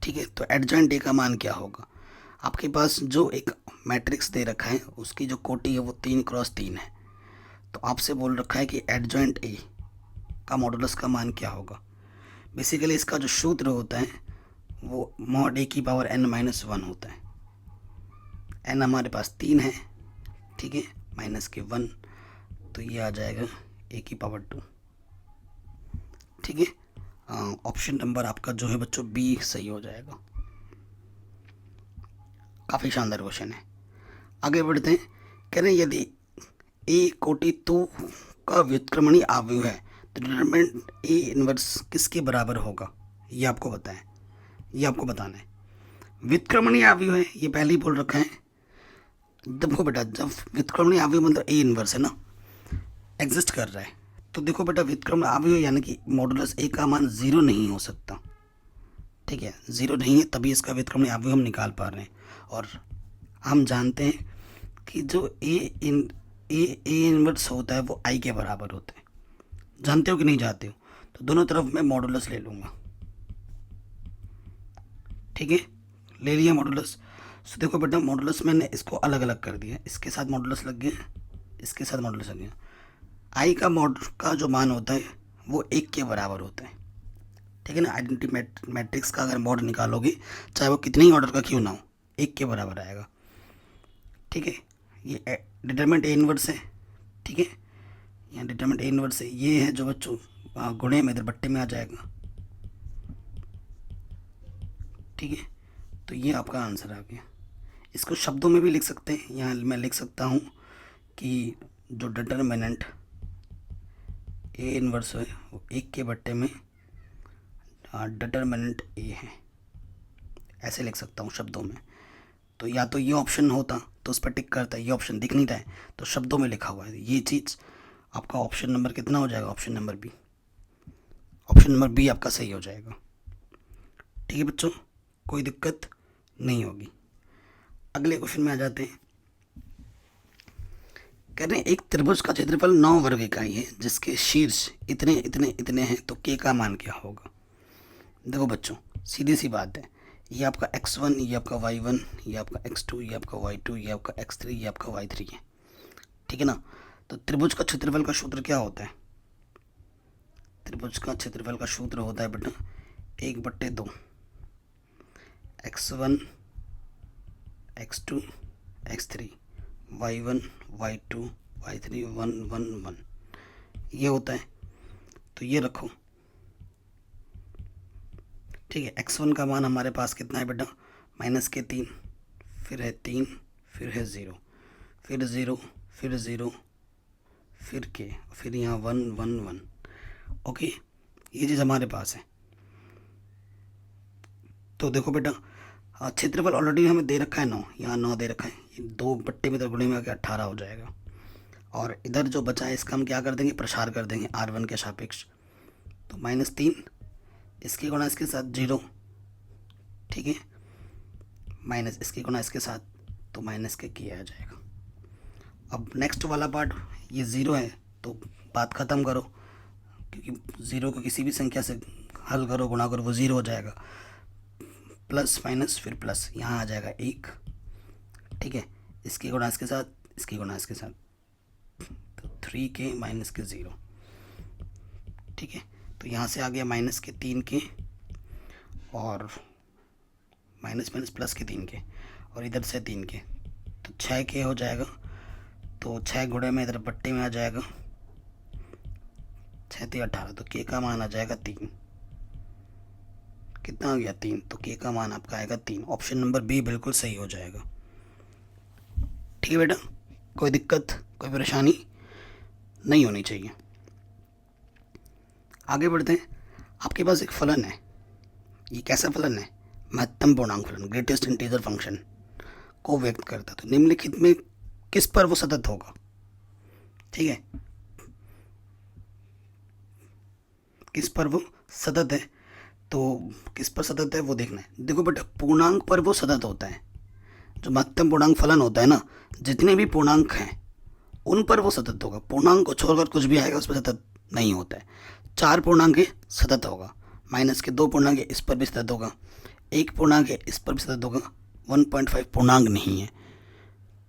ठीक है, तो एडजॉइंट ए का मान क्या होगा। आपके पास जो एक मैट्रिक्स दे रखा है उसकी जो कोटि है वो 3x3 है, तो आपसे बोल रखा है कि एडजॉइंट ए का मॉडुलस का मान क्या होगा। बेसिकली इसका जो सूत्र होता है वो मॉड ए की पावर n-1 होता है। n हमारे पास 3 है, ठीक है, माइनस के 1, तो ये आ जाएगा ए की पावर 2। ठीक है, ऑप्शन नंबर आपका जो है बच्चों बी सही हो जाएगा। काफ़ी शानदार क्वेश्चन है। आगे बढ़ते हैं। कह रहे हैं यदि ए कोटि 2 का व्युत्क्रमणीय आव्यूह है तो डिटरमिनेंट ए इनवर्स किसके बराबर होगा, ये आपको बताएं, ये आपको बताना है। व्युत्क्रमणीय आव्यूह है, ये पहले ही बोल रखा है। देखो बेटा, जब व्युत्क्रमणीय आव्यूह मतलब ए इनवर्स है ना, एग्जिस्ट कर रहा है, तो देखो बेटा व्युत्क्रमणीय आव्यूह यानी कि मॉडुलस ए का मान 0 नहीं हो सकता। ठीक है, 0 नहीं है तभी इसका व्युत्क्रमणीय आव्यूह हम निकाल पा रहे हैं। और हम जानते हैं कि जो ए इनवर्स होता है वो आई के बराबर होता है। जानते हो कि नहीं जानते हो, तो दोनों तरफ मैं मॉडुलस ले लूँगा। ठीक है, ले लिया मॉडुलस। सो देखो बेटा, मॉडुलस मैंने इसको अलग अलग कर दिया, इसके साथ मॉडुलस लग गया, इसके साथ मॉडुलस लग गया। आई का जो मान होता है वो 1 के बराबर होता है। ठीक है ना, आइडेंटिटी मैट्रिक्स का अगर मॉड निकालोगे चाहे वो कितने ही ऑर्डर का क्यों ना हो, 1 के बराबर आएगा। ठीक है, ये डिटरमिनेंट ए इनवर्स है। ठीक है, यहाँ डिटरमिनेंट ए इनवर्स है, ये है जो बच्चों गुणे में इधर बट्टे में आ जाएगा। ठीक है, तो ये आपका आंसर आ गया। इसको शब्दों में भी लिख सकते हैं, यहाँ मैं लिख सकता हूँ कि जो डिटरमिनेंट ए इनवर्स है वो 1 के बट्टे में डिटरमिनेंट ए है, ऐसे लिख सकता हूँ शब्दों में। तो या तो ये ऑप्शन होता तो उस पर टिक करता है, ये ऑप्शन दिख नहीं रहा है तो शब्दों में लिखा हुआ है, ये चीज़ आपका ऑप्शन नंबर कितना हो जाएगा, option number B. Option number B आपका सही हो जाएगा। ठीक है बच्चों, कोई दिक्कत नहीं होगी। अगले क्वेश्चन में आ जाते हैं। कह रहे हैं एक त्रिभुज का क्षेत्रफल 9 वर्ग इकाई है जिसके शीर्ष इतने इतने इतने हैं तो के का मान क्या होगा। देखो बच्चों, सीधी सी बात है, ये आपका x1, ये आपका y1, ये आपका x2, ये आपका y2, ये आपका x3, ये आपका y3 है। ठीक है ना। तो त्रिभुज का क्षेत्रफल का सूत्र क्या होता है, त्रिभुज का क्षेत्रफल का सूत्र होता है बेटा 1/2 x1 x2 x3 y1 y2 y3 1 1 1 ये होता है। तो ये रखो, ठीक है। x1 का मान हमारे पास कितना है बेटा, -3, फिर है 3, फिर है 0, फिर 0, फिर 0, फिर के, फिर यहाँ 1 1 1। ओके, ये चीज़ हमारे पास है। तो देखो बेटा, क्षेत्रफल ऑलरेडी हमें दे रखा है 9, यहाँ 9 दे रखा है, ये 2 में तो गुणे में आके 18 हो जाएगा। और इधर जो बचा है इसका हम क्या कर देंगे, प्रसार कर देंगे R1 के सापेक्ष। तो -3 इसकी गुणा इसके साथ 0, ठीक है, माइनस इसकी गुणा इसके साथ तो माइनस के किया आ जाएगा। अब नेक्स्ट वाला पार्ट, ये 0 है तो बात ख़त्म करो, क्योंकि 0 को किसी भी संख्या से हल करो, गुणा करो, वो 0 हो जाएगा। प्लस माइनस फिर प्लस, यहाँ आ जाएगा 1, ठीक है, इसकी गुणा इसके साथ, इसकी गुणा इसके साथ, तो 3 के माइनस के 0, ठीक है। तो यहाँ से आ गया माइनस के 3 के और माइनस माइनस प्लस के 3 के, और इधर से 3 के, तो 6 के हो जाएगा। तो 6 गुणे में इधर बट्टे में आ जाएगा 6 × 18, तो के का मान आ जाएगा 3। कितना आ गया 3, तो के का मान आपका आएगा 3। ऑप्शन नंबर बी बिल्कुल सही हो जाएगा। ठीक है बेटा, कोई दिक्कत कोई परेशानी नहीं होनी चाहिए। आगे बढ़ते हैं। आपके पास एक फलन है, ये कैसा फलन है, महत्तम पूर्णांक फलन, ग्रेटेस्ट इंटीजर फंक्शन को व्यक्त करता है। तो निम्नलिखित में किस पर वो सतत होगा, ठीक है, किस पर वो सतत है, तो किस पर सतत है वो देखना है। देखो बेटा, पूर्णांक पर वो सतत होता है, जो महत्तम पूर्णांक फलन होता है ना, जितने भी पूर्णांक हैं उन पर वो सतत होगा। पूर्णांक को छोड़कर कुछ भी आएगा उस पर सतत नहीं होता है। 4 पूर्णांक है सतत होगा, माइनस के 2 पूर्णांक है इस पर भी सतत होगा, 1 पूर्णांक है इस पर भी सतत होगा, 1.5 पूर्णांक नहीं है,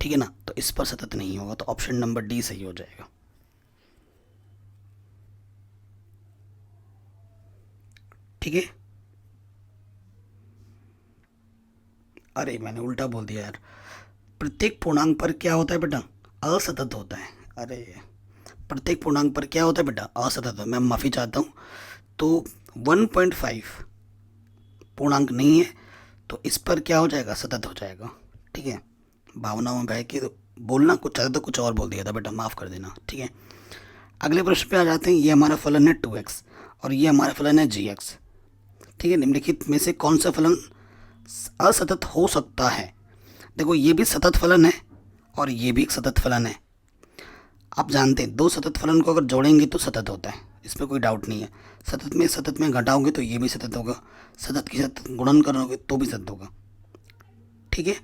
ठीक है ना, तो इस पर सतत नहीं होगा। तो ऑप्शन नंबर डी सही हो जाएगा। ठीक है, अरे मैंने उल्टा बोल दिया यार, प्रत्येक पूर्णांक पर क्या होता है बेटा, असतत होता है। अरे प्रत्येक पूर्णांक पर क्या होता है बेटा, असतत। मैं माफ़ी चाहता हूँ। तो 1.5 पूर्णांक नहीं है तो इस पर क्या हो जाएगा, सतत हो जाएगा। ठीक है, भावनाओं में बह के तो बोलना कुछ चाहता तो कुछ और बोल दिया था बेटा, माफ़ कर देना। ठीक है, अगले प्रश्न पे आ जाते हैं। ये हमारा फलन है 2x और ये हमारा फलन है gx। ठीक है, निम्नलिखित में से कौन सा फलन असतत हो सकता है। देखो, ये भी सतत फलन है और ये भी एक सतत फलन है। आप जानते हैं 2 सतत फलन को अगर जोड़ेंगे तो सतत होता है, इसमें कोई डाउट नहीं है। सतत में घटाओगे तो ये भी सतत होगा, सतत के साथ गुणन करोगे तो भी सतत होगा। ठीक है,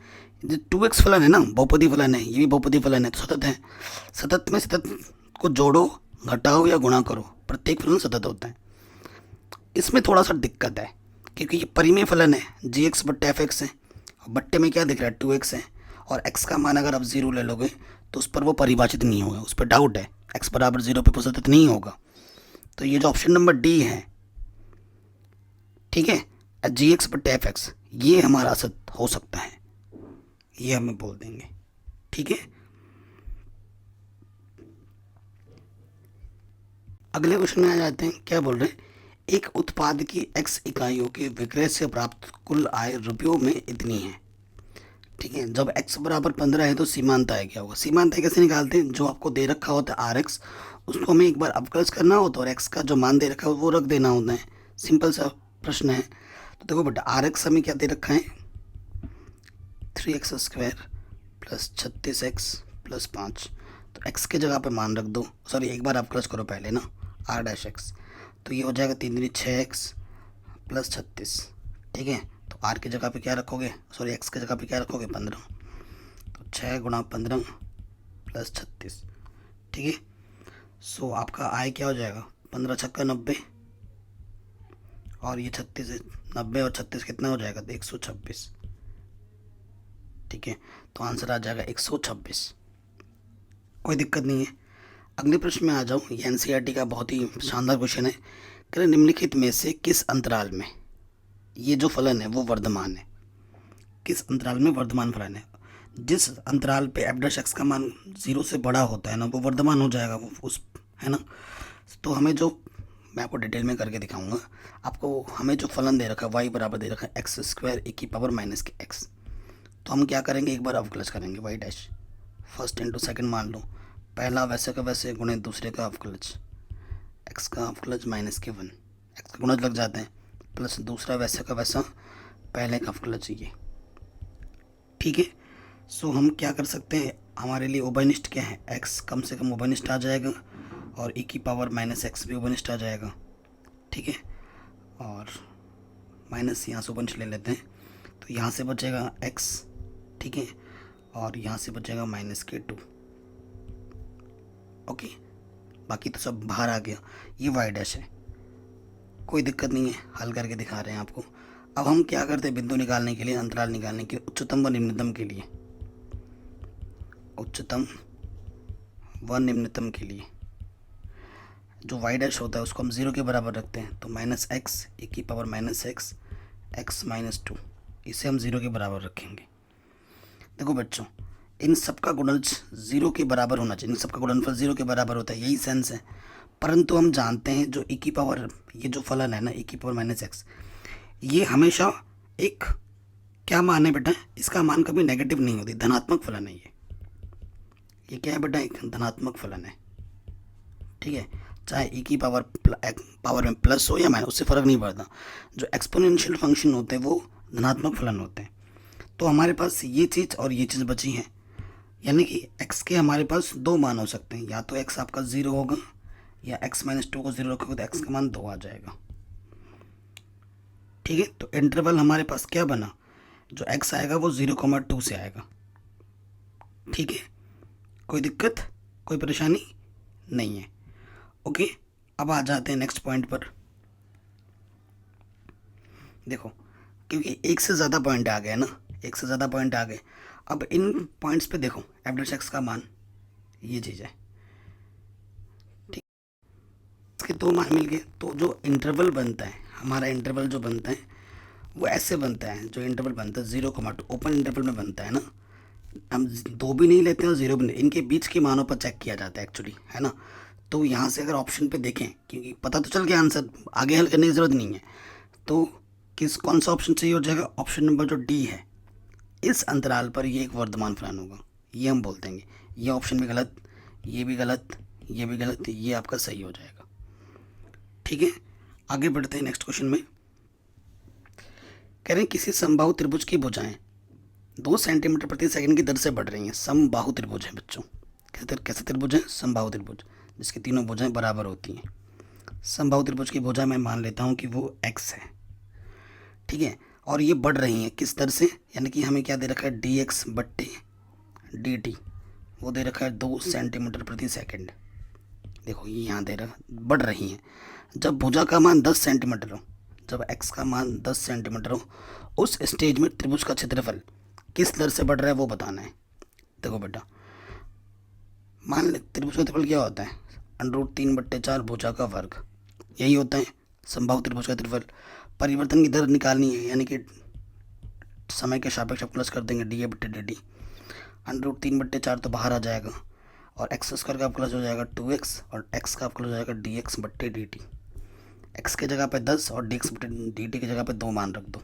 जो 2x फलन है ना, बहुपदी फलन है, ये भी बहुपदी फलन है तो सतत है। सतत में सतत को जोड़ो, घटाओ या गुणा करो, प्रत्येक फलन सतत होता है। इसमें थोड़ा सा दिक्कत है क्योंकि ये परिमेय फलन है, gx/fx है, और बट्टे में क्या दिख रहा है 2x है, और x का मान अगर आप 0 ले लोगे तो उस पर वो परिभाषित नहीं होगा, उस पर डाउट है, x = 0 पे सतत नहीं होगा। तो ये जो ऑप्शन नंबर डी है, ठीक है, gx/fx, ये हमारा असत हो सकता है, ये हमें बोल देंगे। ठीक है, अगले क्वेश्चन में आ जाते हैं। क्या बोल रहे हैं, एक उत्पाद की x इकाइयों के विक्रय से प्राप्त कुल आय रुपयों में इतनी है। ठीक है, जब x = 15 है तो सीमांत आय क्या होगा। सीमांत आय कैसे निकालते हैं, जो आपको दे रखा होता है rx, उसको हमें एक बार अवकलज करना होता है और x का जो मान दे रखा है वो रख देना होता है। सिंपल सा प्रश्न है। तो देखो बेटा, rx हमें क्या दे रखा है, 3x² प्लस 36x+5। तो x के जगह पे मान रख दो, सॉरी एक बार आप क्रॉस करो पहले ना, r'(x), तो ये हो जाएगा 3 दूनी 6x प्लस 36। ठीक है, तो r की जगह पे क्या रखोगे, सॉरी x की जगह पे क्या रखोगे 15, तो 6 गुणा 15 प्लस 36। ठीक है, सो आपका आय क्या हो जाएगा, 15 छक्का 90, और ये 36 है, 90 और 36 कितना हो जाएगा, 126। ठीक है, तो आंसर आ जाएगा 126। कोई दिक्कत नहीं है। अगले प्रश्न में आ जाओ। ये एनसीईआरटी का बहुत ही शानदार क्वेश्चन है। कह निम्नलिखित में से किस अंतराल में ये जो फलन है वो वर्धमान है, किस अंतराल में वर्धमान फलन है। जिस अंतराल पे f' का मान 0 से बड़ा होता है ना, वो वर्धमान हो जाएगा वो उस, है ना। तो हमें जो, मैं आपको डिटेल में करके दिखाऊंगा आपको, हमें जो फलन दे रखा है y बराबर दे रखा है x²e⁻⁻x। तो हम क्या करेंगे, एक बार अवकलज करेंगे y', फर्स्ट इंटू सेकंड मान लो, पहला वैसे का वैसे गुणे दूसरे का अवकलज, x का अवकलज -1, x का गुणज लग जाते हैं, प्लस दूसरा वैसे का वैसा पहले का अवकलज ये। ठीक है, सो हम क्या कर सकते हैं, हमारे लिए उभयनिष्ठ क्या है, x कम से कम उभयनिष्ठ आ जाएगा और e⁻⁻x भी उभयनिष्ठ आ जाएगा। ठीक है, और माइनस यहाँ से उभयनिष्ठ ले लेते हैं, तो यहाँ से बचेगा x, ठीक है, और यहाँ से बचेगा -2। ओके, बाकी तो सब बाहर आ गया। ये y' है, कोई दिक्कत नहीं है, हल करके दिखा रहे हैं आपको। अब हम क्या करते हैं, बिंदु निकालने के लिए, अंतराल निकालने के लिए, उच्चतम व निम्नतम के लिए, उच्चतम व निम्नतम के लिए जो y' होता है उसको हम 0 के बराबर रखते हैं, तो -x e⁻⁻x x-2, इसे हम 0 के बराबर रखेंगे। देखो बच्चों, इन सब का गुणज 0 के बराबर होना चाहिए, इन सब का गुणनफल 0 के बराबर होता है, यही सेंस है। परंतु हम जानते हैं जो ये जो फलन है ना e⁻⁻x, ये हमेशा एक क्या मान है बेटा, इसका मान कभी नेगेटिव नहीं होती, धनात्मक फलन है ये क्या है बेटा, एक धनात्मक फलन है। ठीक है, चाहे e की पावर में प्लस हो या माइनस, उससे फ़र्क नहीं पड़ता। जो एक्सपोनेंशियल फंक्शन होते हैं वो धनात्मक फलन होते हैं। तो हमारे पास ये चीज़ और ये चीज़ बची है, यानी कि x के हमारे पास दो मान हो सकते हैं, या तो x आपका 0 होगा, या x-2 को 0 रखोगे तो x का मान 2 आ जाएगा। ठीक है, तो इंटरवल हमारे पास क्या बना, जो x आएगा वो 0,2 से आएगा। ठीक है, कोई दिक्कत, कोई परेशानी नहीं है। ओके, अब आ जाते हैं नेक्स्ट पॉइंट पर। देखो, क्योंकि एक से ज़्यादा पॉइंट आ गए ना, एक से ज़्यादा पॉइंट आ गए। अब इन पॉइंट्स पे देखो f' का मान ये चीज़ है, ठीक, इसके दो मान मिल गए। तो जो इंटरवल बनता है, हमारा इंटरवल जो बनता है वो ऐसे बनता है, जो इंटरवल बनता है 0,2 ओपन इंटरवल में बनता है ना, हम 2 भी नहीं लेते हैं और 0 भी नहीं, इनके बीच के मानों पर चेक किया जाता है एक्चुअली, है ना। तो यहाँ से अगर ऑप्शन पे देखें, क्योंकि पता तो चल गया आंसर, आगे हल करने की ज़रूरत नहीं है, तो कौन सा ऑप्शन सही हो जाएगा, ऑप्शन नंबर जो डी है, इस अंतराल पर ये एक वर्धमान फलन होगा, ये हम बोल देंगे। ये ऑप्शन भी गलत, ये भी गलत, ये भी गलत, ये आपका सही हो जाएगा। ठीक है, आगे बढ़ते हैं नेक्स्ट क्वेश्चन में। कह रहे हैं किसी समबाहु त्रिभुज की भुजाएं 2 सेंटीमीटर प्रति सेकंड की दर से बढ़ रही हैं। समबाहु त्रिभुज है बच्चों, कैसे त्रिभुज है, समबाहु त्रिभुज, जिसकी तीनों भुजाएं बराबर होती हैं। समबाहु त्रिभुज की भुजा मैं मान लेता हूँ कि वो x है। ठीक है, और ये बढ़ रही हैं किस दर से, यानी कि हमें क्या दे रखा है, dx/dt, वो दे रखा है 2 सेंटीमीटर प्रति सेकंड। देखो ये यहाँ दे रखा, बढ़ रही हैं। जब भुजा का मान 10 सेंटीमीटर हो, जब x का मान 10 सेंटीमीटर हो, उस स्टेज में त्रिभुज का क्षेत्रफल किस दर से बढ़ रहा है वो बताना है। देखो बेटा, मान ले त्रिभुज का क्षेत्रफल क्या होता है, √3/4 भुजा का वर्ग, यही होता है समबाहु त्रिभुज का क्षेत्रफल। परिवर्तन की दर निकालनी है, यानी कि समय के सापेक्ष प्लस कर देंगे dA/dt, √3/4 तो बाहर आ जाएगा, और x² का प्लस हो जाएगा 2x, और x का प्लस हो जाएगा dx/dt। x के जगह पे 10 और dx/dt की जगह पे 2 मान रख दो।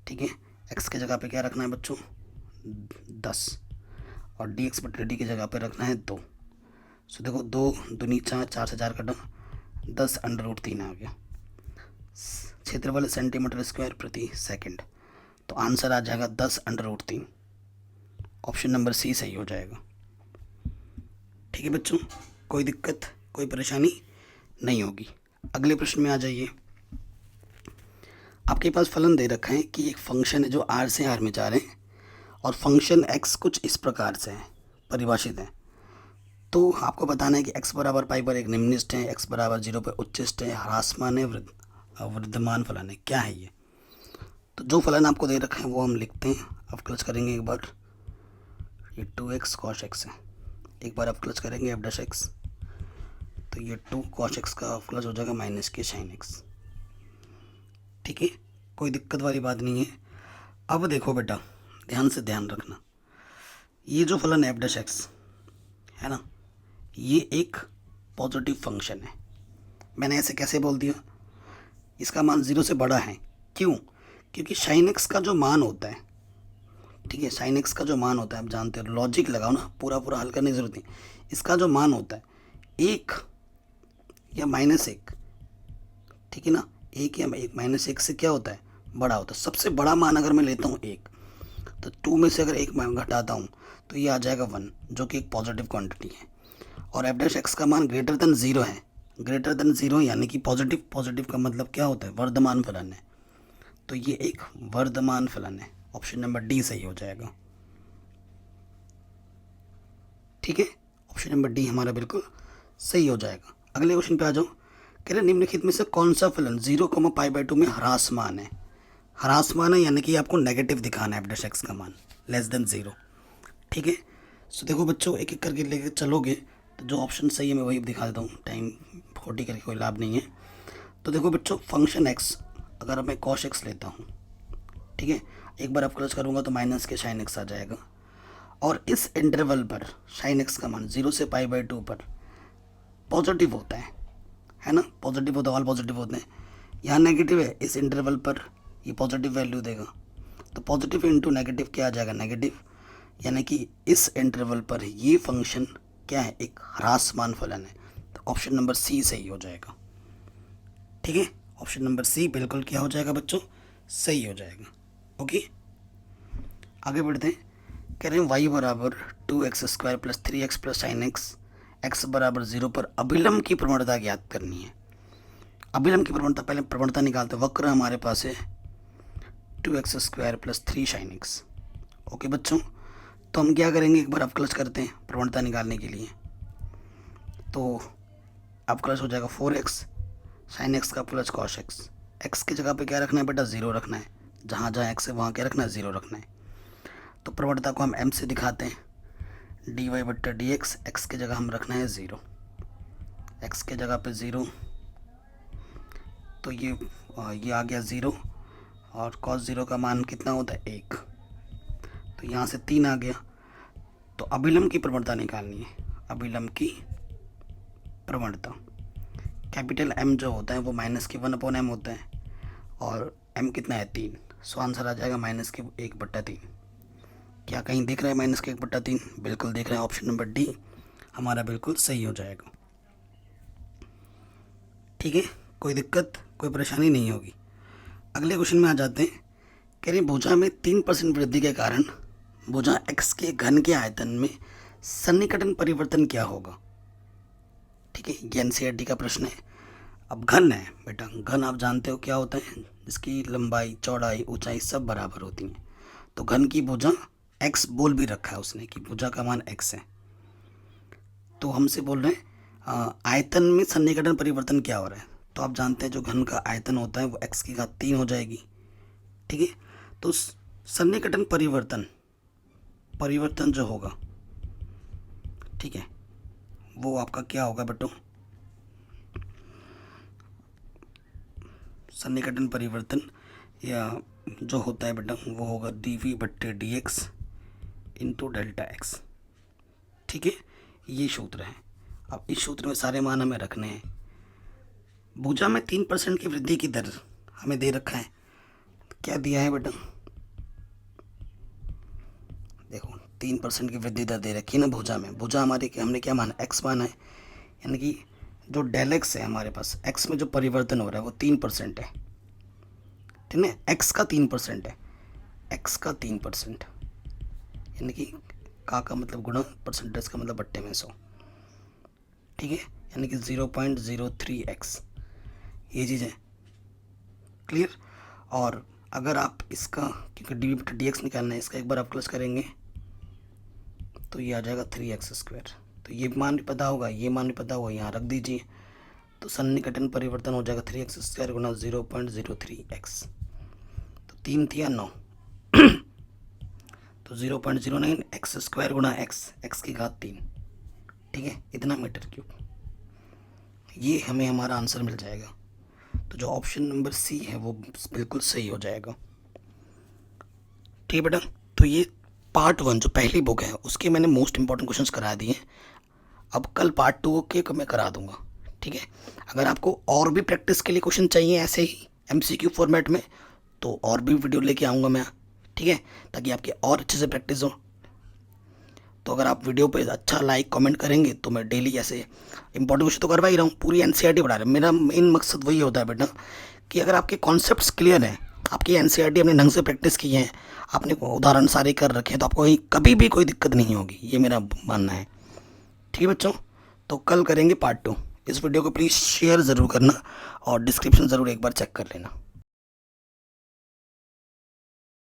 ठीक है, x के जगह पे क्या रखना है बच्चों, 10, और dx/dt की जगह पे रखना है 2। सो देखो 2 दूनी 4, 4 से 4 कटा, 10 √3 आ गया। क्षेत्रफल सेंटीमीटर स्क्वायर प्रति सेकंड। तो आंसर आ जाएगा 10√3। ऑप्शन नंबर सी सही हो जाएगा। ठीक है बच्चों, कोई दिक्कत कोई परेशानी नहीं होगी। अगले प्रश्न में आ जाइए। आपके पास फलन दे रखा है कि एक फंक्शन है जो आर से आर में जा रहे हैं और फंक्शन एक्स कुछ इस प्रकार से है, परिभाषित है। तो आपको बताना है कि x बराबर पाई पर एक निम्नलिखित है, x बराबर 0 पर उच्चिष्ट है, ह्रासमान है, वृद्धमान फलन है। क्या है ये? तो जो फलन आपको दे रखा है वो हम लिखते हैं। अवकलज करेंगे एक बार, ये 2x cos x है। एक बार अवकलज करेंगे f'(x), तो ये 2 cos x का अवकलज हो जाएगा -k sin x। ठीक है, कोई दिक्कत वाली बात नहीं है। अब देखो बेटा, ध्यान से ध्यान रखना, ये जो फलन f'(x) है ना, ये एक पॉजिटिव फंक्शन है। मैंने ऐसे कैसे बोल दिया? इसका मान 0 से बड़ा है। क्यों? क्योंकि sin x का जो मान होता है, ठीक है, sin x का जो मान होता है, आप जानते हो, लॉजिक लगाओ ना, पूरा पूरा हल करने की जरूरत नहीं। इसका जो मान होता है 1 या -1, ठीक है ना, 1 या -1 से क्या होता है? बड़ा होता है। सबसे बड़ा मान अगर मैं लेता हूँ 1, तो 2 में से अगर 1 मान घटाता हूँ तो ये आ जाएगा 1, जो कि एक पॉजिटिव क्वांटिटी है। और f'(x) का मान ग्रेटर देन 0 है। ग्रेटर देन 0 यानी कि पॉजिटिव। पॉजिटिव का मतलब क्या होता है? वर्धमान फलन है। तो ये एक वर्धमान फलन है। ऑप्शन नंबर डी सही हो जाएगा। ठीक है, ऑप्शन नंबर डी हमारा बिल्कुल सही हो जाएगा। अगले क्वेश्चन पे आ जाओ। कह रहे निम्नलिखित में से कौन सा फलन 0, π/2 में ह्रासमान है? ह्रासमान है यानी कि आपको नेगेटिव दिखाना है f'(x) का मान <0। ठीक है, सो देखो बच्चों, एक एक करके लेके चलोगे तो जो ऑप्शन सही है मैं वही दिखा देता हूँ। टाइम 40 करके कोई लाभ नहीं है। तो देखो बच्चों, फंक्शन x अगर मैं cos x लेता हूँ, ठीक है, एक बार अवकलज करूँगा तो -k sin x आ जाएगा। और इस इंटरवल पर sin x का मान 0 से π/2 पर पॉजिटिव होता है ना, पॉजिटिव होता है, ऑल पॉजिटिव होते हैं। यहाँ नेगेटिव है, इस इंटरवल पर ये पॉजिटिव वैल्यू देगा। तो पॉजिटिव इंटू नेगेटिव क्या आ जाएगा? नेगेटिव। यानी कि इस इंटरवल पर ये फंक्शन क्या है? एक ह्रासमान फलन है। तो ऑप्शन नंबर सी सही हो जाएगा। ठीक है, ऑप्शन नंबर सी बिल्कुल क्या हो जाएगा बच्चों? सही हो जाएगा। ओके, आगे बढ़ते हैं। कह रहे हैं y बराबर 2x² + 3x + sin x, x बराबर 0 पर अभिलंब की प्रवणता ज्ञात करनी है। अभिलंब की प्रवणता, पहले प्रवणता निकालते हैं। वक्र हमारे पास है 2x² + 3 sin x। ओके बच्चों, तो हम क्या करेंगे, एक बार अवकलज करते हैं प्रवणता निकालने के लिए। तो अवकलज हो जाएगा 4x sin x का प्लस cos x। x की जगह पे क्या रखना है बेटा? 0 रखना है। जहाँ जहाँ x है वहाँ क्या रखना है? 0 रखना है। तो प्रवणता को हम m से दिखाते हैं। dy/dx, x की जगह हम रखना है 0, x की जगह पे 0, तो ये आ गया 0। और cos 0 का मान कितना होता है? 1। तो यहाँ से 3 आ गया। तो अभिलंब की प्रवणता निकालनी है। अभिलंब की प्रवणता, कैपिटल M जो होता है वो -1/m होता है, और m कितना है? 3। सो आंसर आ जाएगा -1/3। क्या कहीं दिख रहा है -1/3? बिल्कुल दिख रहा है। ऑप्शन नंबर डी हमारा बिल्कुल सही हो जाएगा। ठीक है, कोई दिक्कत कोई परेशानी नहीं होगी। अगले क्वेश्चन में आ जाते हैं। कह रहे हैं भुजा में 3% वृद्धि के कारण भुजा x के घन के आयतन में सन्निकटन परिवर्तन क्या होगा? ठीक है, ये एनसीईआरटी का प्रश्न है। अब घन है बेटा, घन आप जानते हो क्या होता है? जिसकी लंबाई, चौड़ाई, ऊंचाई सब बराबर होती हैं। तो घन की भुजा x बोल भी रखा है उसने कि भुजा का मान x है। तो हमसे बोल रहे हैं आयतन में सन्निकटन परिवर्तन क्या हो रहा है? तो आप जानते हैं जो घन का आयतन होता है वो x की घात 3 हो जाएगी। ठीक है, तो सन्निकटन परिवर्तन जो होगा, ठीक है, वो आपका क्या होगा बेटो? सन्निकटन परिवर्तन या जो होता है बेटा वो होगा dv/dx इंटू ΔX। ठीक है, ये सूत्र है। अब इस सूत्र में सारे मान हमें रखने हैं। भुजा में 3% की वृद्धि की दर हमें दे रखा है। क्या दिया है बेटा? देखो 3% की वृद्धि दर दे रखी है ना भुजा में। भुजा हमारी हमने क्या माना? x माना है। यानी कि जो ΔX है हमारे पास, x में जो परिवर्तन हो रहा है वो 3% है। ठीक है, x का 3% है। एक्स का 3%, यानी कि का मतलब गुणा, परसेंटेज का मतलब बट्टे में 100, ठीक है, यानी कि 0.03x, ये चीज़ है। क्लियर। और अगर आप इसका, क्योंकि डी बटा डी एक्स निकालना है, इसका एक बार आप प्लस करेंगे तो ये आ जाएगा 3x²। तो ये मान भी पता होगा, ये मान भी पता होगा, यहाँ रख दीजिए। तो सन्निकटन परिवर्तन हो जाएगा 3x² गुना 0.03x। तो 3 थिया 9 तो 0.09 x² गुना x की घात 3, ठीक है, इतना मीटर क्यूब। ये हमें हमारा आंसर मिल जाएगा। तो जो ऑप्शन नंबर सी है वो बिल्कुल सही हो जाएगा। ठीक है बेटा, तो ये पार्ट 1 जो पहली बुक है उसके मैंने मोस्ट इंपॉर्टेंट क्वेश्चंस करा दिए। अब कल पार्ट 2 के मैं करा दूंगा, ठीक है। अगर आपको और भी प्रैक्टिस के लिए क्वेश्चन चाहिए ऐसे ही MCQ फॉर्मेट में, तो और भी वीडियो लेके आऊँगा मैं, ठीक है, ताकि आपकी और अच्छे से प्रैक्टिस हो। तो अगर आप वीडियो पे अच्छा लाइक कमेंट करेंगे तो मैं डेली ऐसे इंपॉर्टेंट क्वेश्चन तो करवा ही रहा हूँ, पूरी NCERT बढ़ा रहा हूँ। मेरा मेन मकसद वही होता है बेटा कि अगर आपके कॉन्सेप्ट्स क्लियर हैं, आपकी NCERT अपने ढंग से प्रैक्टिस की है, आपने उदाहरण सारे कर रखे हैं, तो आपको कभी भी कोई दिक्कत नहीं होगी, ये मेरा मानना है। ठीक है बच्चों, तो कल करेंगे पार्ट 2। इस वीडियो को प्लीज़ शेयर ज़रूर करना और डिस्क्रिप्शन ज़रूर एक बार चेक कर लेना।